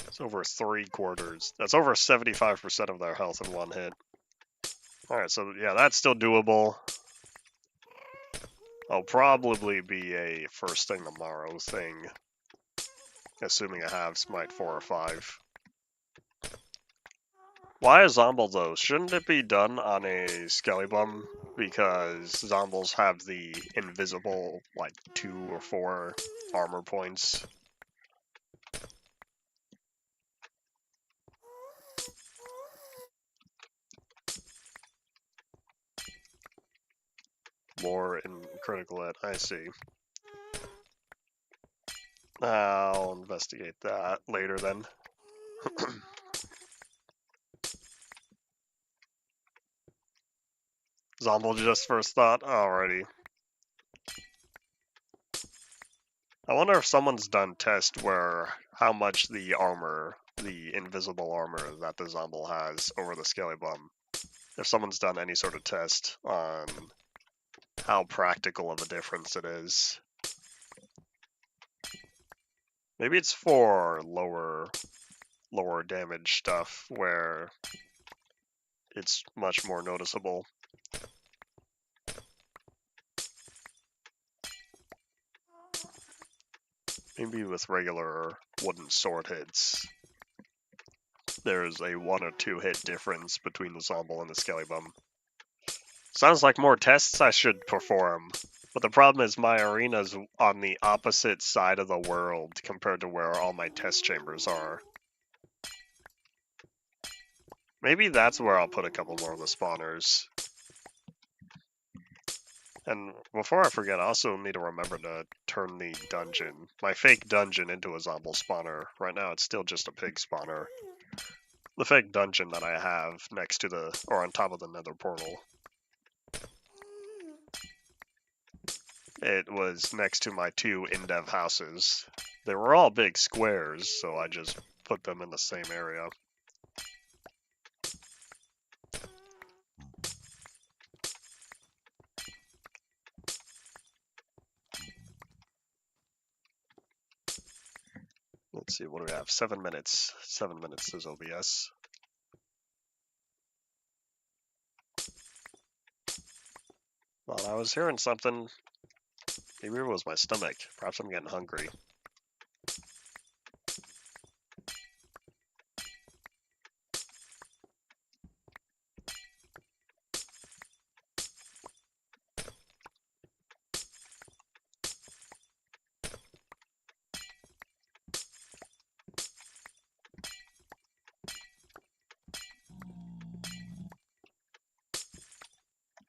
It's over 3/4. That's over 75% of their health in one hit. Alright, so yeah, that's still doable. I'll probably be a first thing tomorrow thing, assuming I have Smite 4 or 5. Why a Zomble though? Shouldn't it be done on a Skellybum? Because Zombles have the invisible, like, 2 or 4 armor points. More in critical hit, I see. I'll investigate that later then. Zomble just first thought, alrighty. I wonder if someone's done test where how much the armor, the invisible armor that the Zomble has over the Skellybum. If someone's done any sort of test on how practical of a difference it is. Maybe it's for lower damage stuff where it's much more noticeable. Maybe with regular wooden sword hits, there's a 1 or 2 hit difference between the Zomble and the Skellybum. Sounds like more tests I should perform, but the problem is my arena's on the opposite side of the world compared to where all my test chambers are. Maybe that's where I'll put a couple more of the spawners. And before I forget, I also need to remember to turn the dungeon, my fake dungeon, into a Zomble spawner. Right now it's still just a pig spawner. The fake dungeon that I have next to the, or on top of the nether portal. It was next to my 2 in-dev houses. They were all big squares, so I just put them in the same area. Let's see, what do we have? 7 minutes. 7 minutes is OBS. Well, I was hearing something. Maybe it was my stomach. Perhaps I'm getting hungry.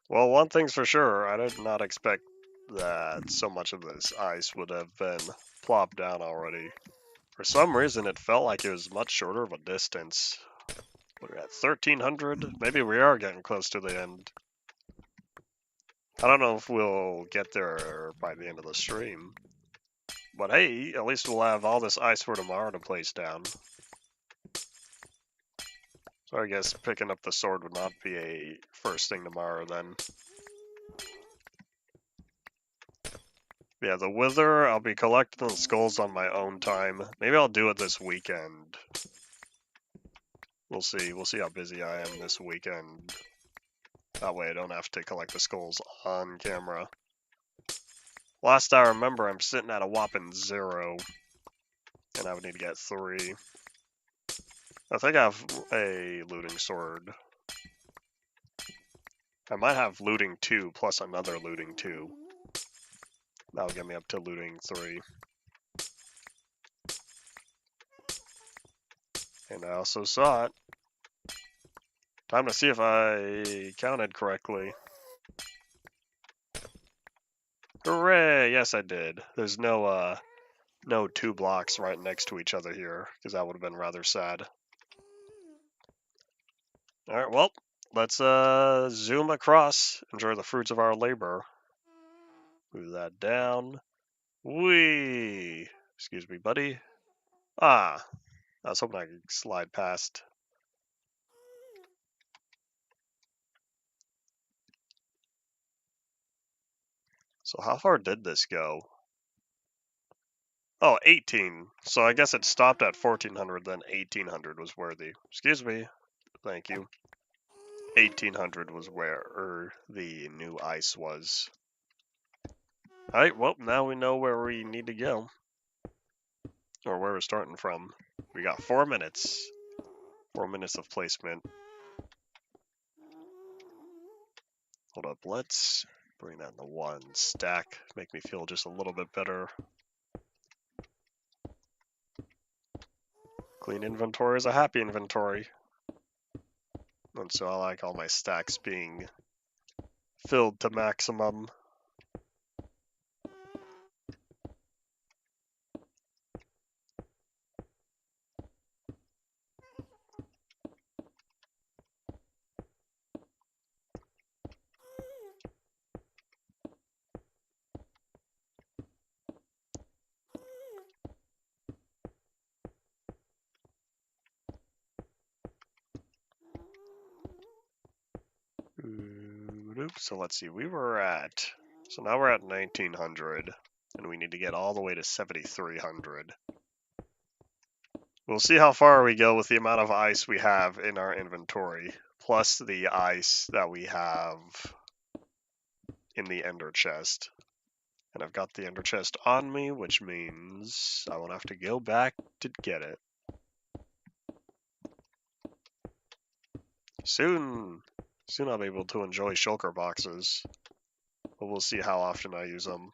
Well, one thing's for sure, I did not expect that so much of this ice would have been plopped down already. For some reason, it felt like it was much shorter of a distance. What are we at, 1,300? Maybe we are getting close to the end. I don't know if we'll get there by the end of the stream. But hey, at least we'll have all this ice for tomorrow to place down. So I guess picking up the sword would not be a first thing tomorrow then. Yeah, the Wither, I'll be collecting the skulls on my own time. Maybe I'll do it this weekend. We'll see. We'll see how busy I am this weekend. That way I don't have to collect the skulls on camera. Last I remember, I'm sitting at a whopping 0. And I would need to get 3. I think I have a looting sword. I might have looting 2 plus another looting 2. That'll get me up to looting 3. And I also saw it. Time to see if I counted correctly. Hooray! Yes, I did. There's no 2 blocks right next to each other here, because that would have been rather sad. Alright, well, let's zoom across, enjoy the fruits of our labor. Move that down. Whee! Excuse me, buddy. Ah, I was hoping I could slide past. So how far did this go? Oh, 18. So I guess it stopped at 1400, then 1800 was where the... Excuse me. Thank you. 1800 was where the new ice was. Alright, well, now we know where we need to go. Or where we're starting from. We got 4 minutes. 4 minutes of placement. Hold up, let's bring that in the one stack. Make me feel just a little bit better. Clean inventory is a happy inventory. And so I like all my stacks being filled to maximum. So let's see, so now we're at 1900, and we need to get all the way to 7300. We'll see how far we go with the amount of ice we have in our inventory, plus the ice that we have in the ender chest. And I've got the ender chest on me, which means I won't have to go back to get it. Soon I'll be able to enjoy shulker boxes, but we'll see how often I use them.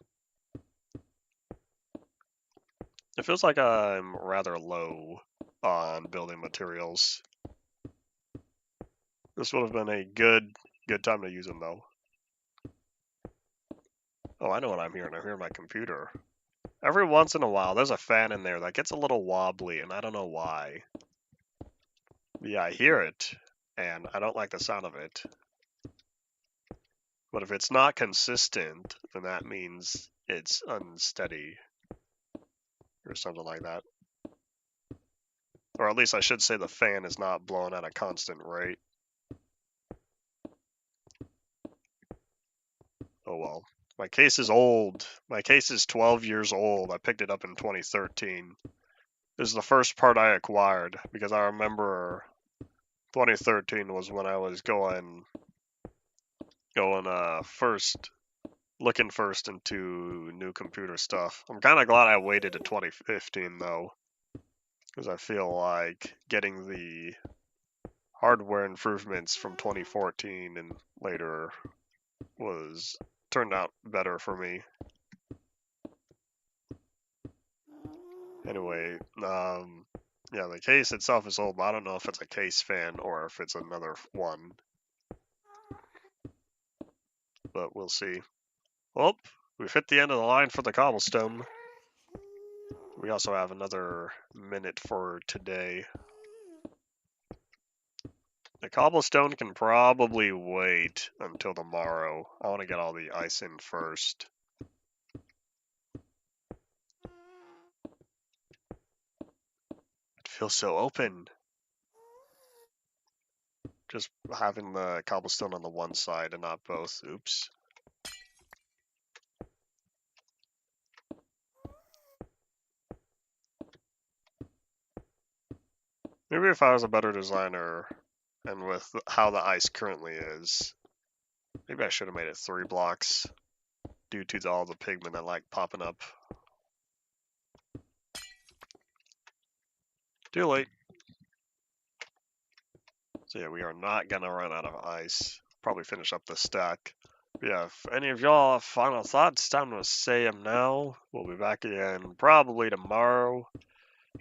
It feels like I'm rather low on building materials. This would have been a good time to use them, though. Oh, I know what I'm hearing. I'm hearing my computer. Every once in a while, there's a fan in there that gets a little wobbly, and I don't know why. Yeah, I hear it, and I don't like the sound of it. But if it's not consistent, then that means it's unsteady. Or something like that. Or at least I should say the fan is not blowing at a constant rate. Oh well. My case is old. My case is 12 years old. I picked it up in 2013. This is the first part I acquired, because I remember 2013 was when I was looking first into new computer stuff. I'm kind of glad I waited to 2015 though, because I feel like getting the hardware improvements from 2014 and later turned out better for me. Anyway, yeah, the case itself is old, but I don't know if it's a case fan or if it's another one. But we'll see. Well, we've hit the end of the line for the cobblestone. We also have another minute for today. The cobblestone can probably wait until tomorrow. I want to get all the ice in first. It feels so open. Just having the cobblestone on the one side and not both. Oops. Maybe if I was a better designer, and with how the ice currently is, maybe I should have made it 3 blocks due to all the pigment that like popping up. Too late. So yeah, we are not gonna run out of ice. Probably finish up the stack. But yeah, if any of y'all have final thoughts, time to say them now. We'll be back again probably tomorrow.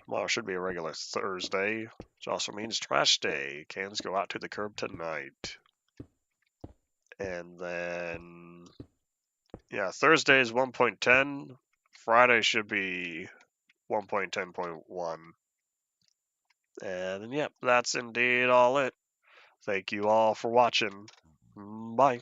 Tomorrow should be a regular Thursday, which also means trash day. Cans go out to the curb tonight. And then, yeah, Thursday is 1.10. Friday should be 1.10.1. And then, yep, that's indeed all it. Thank you all for watching. Bye.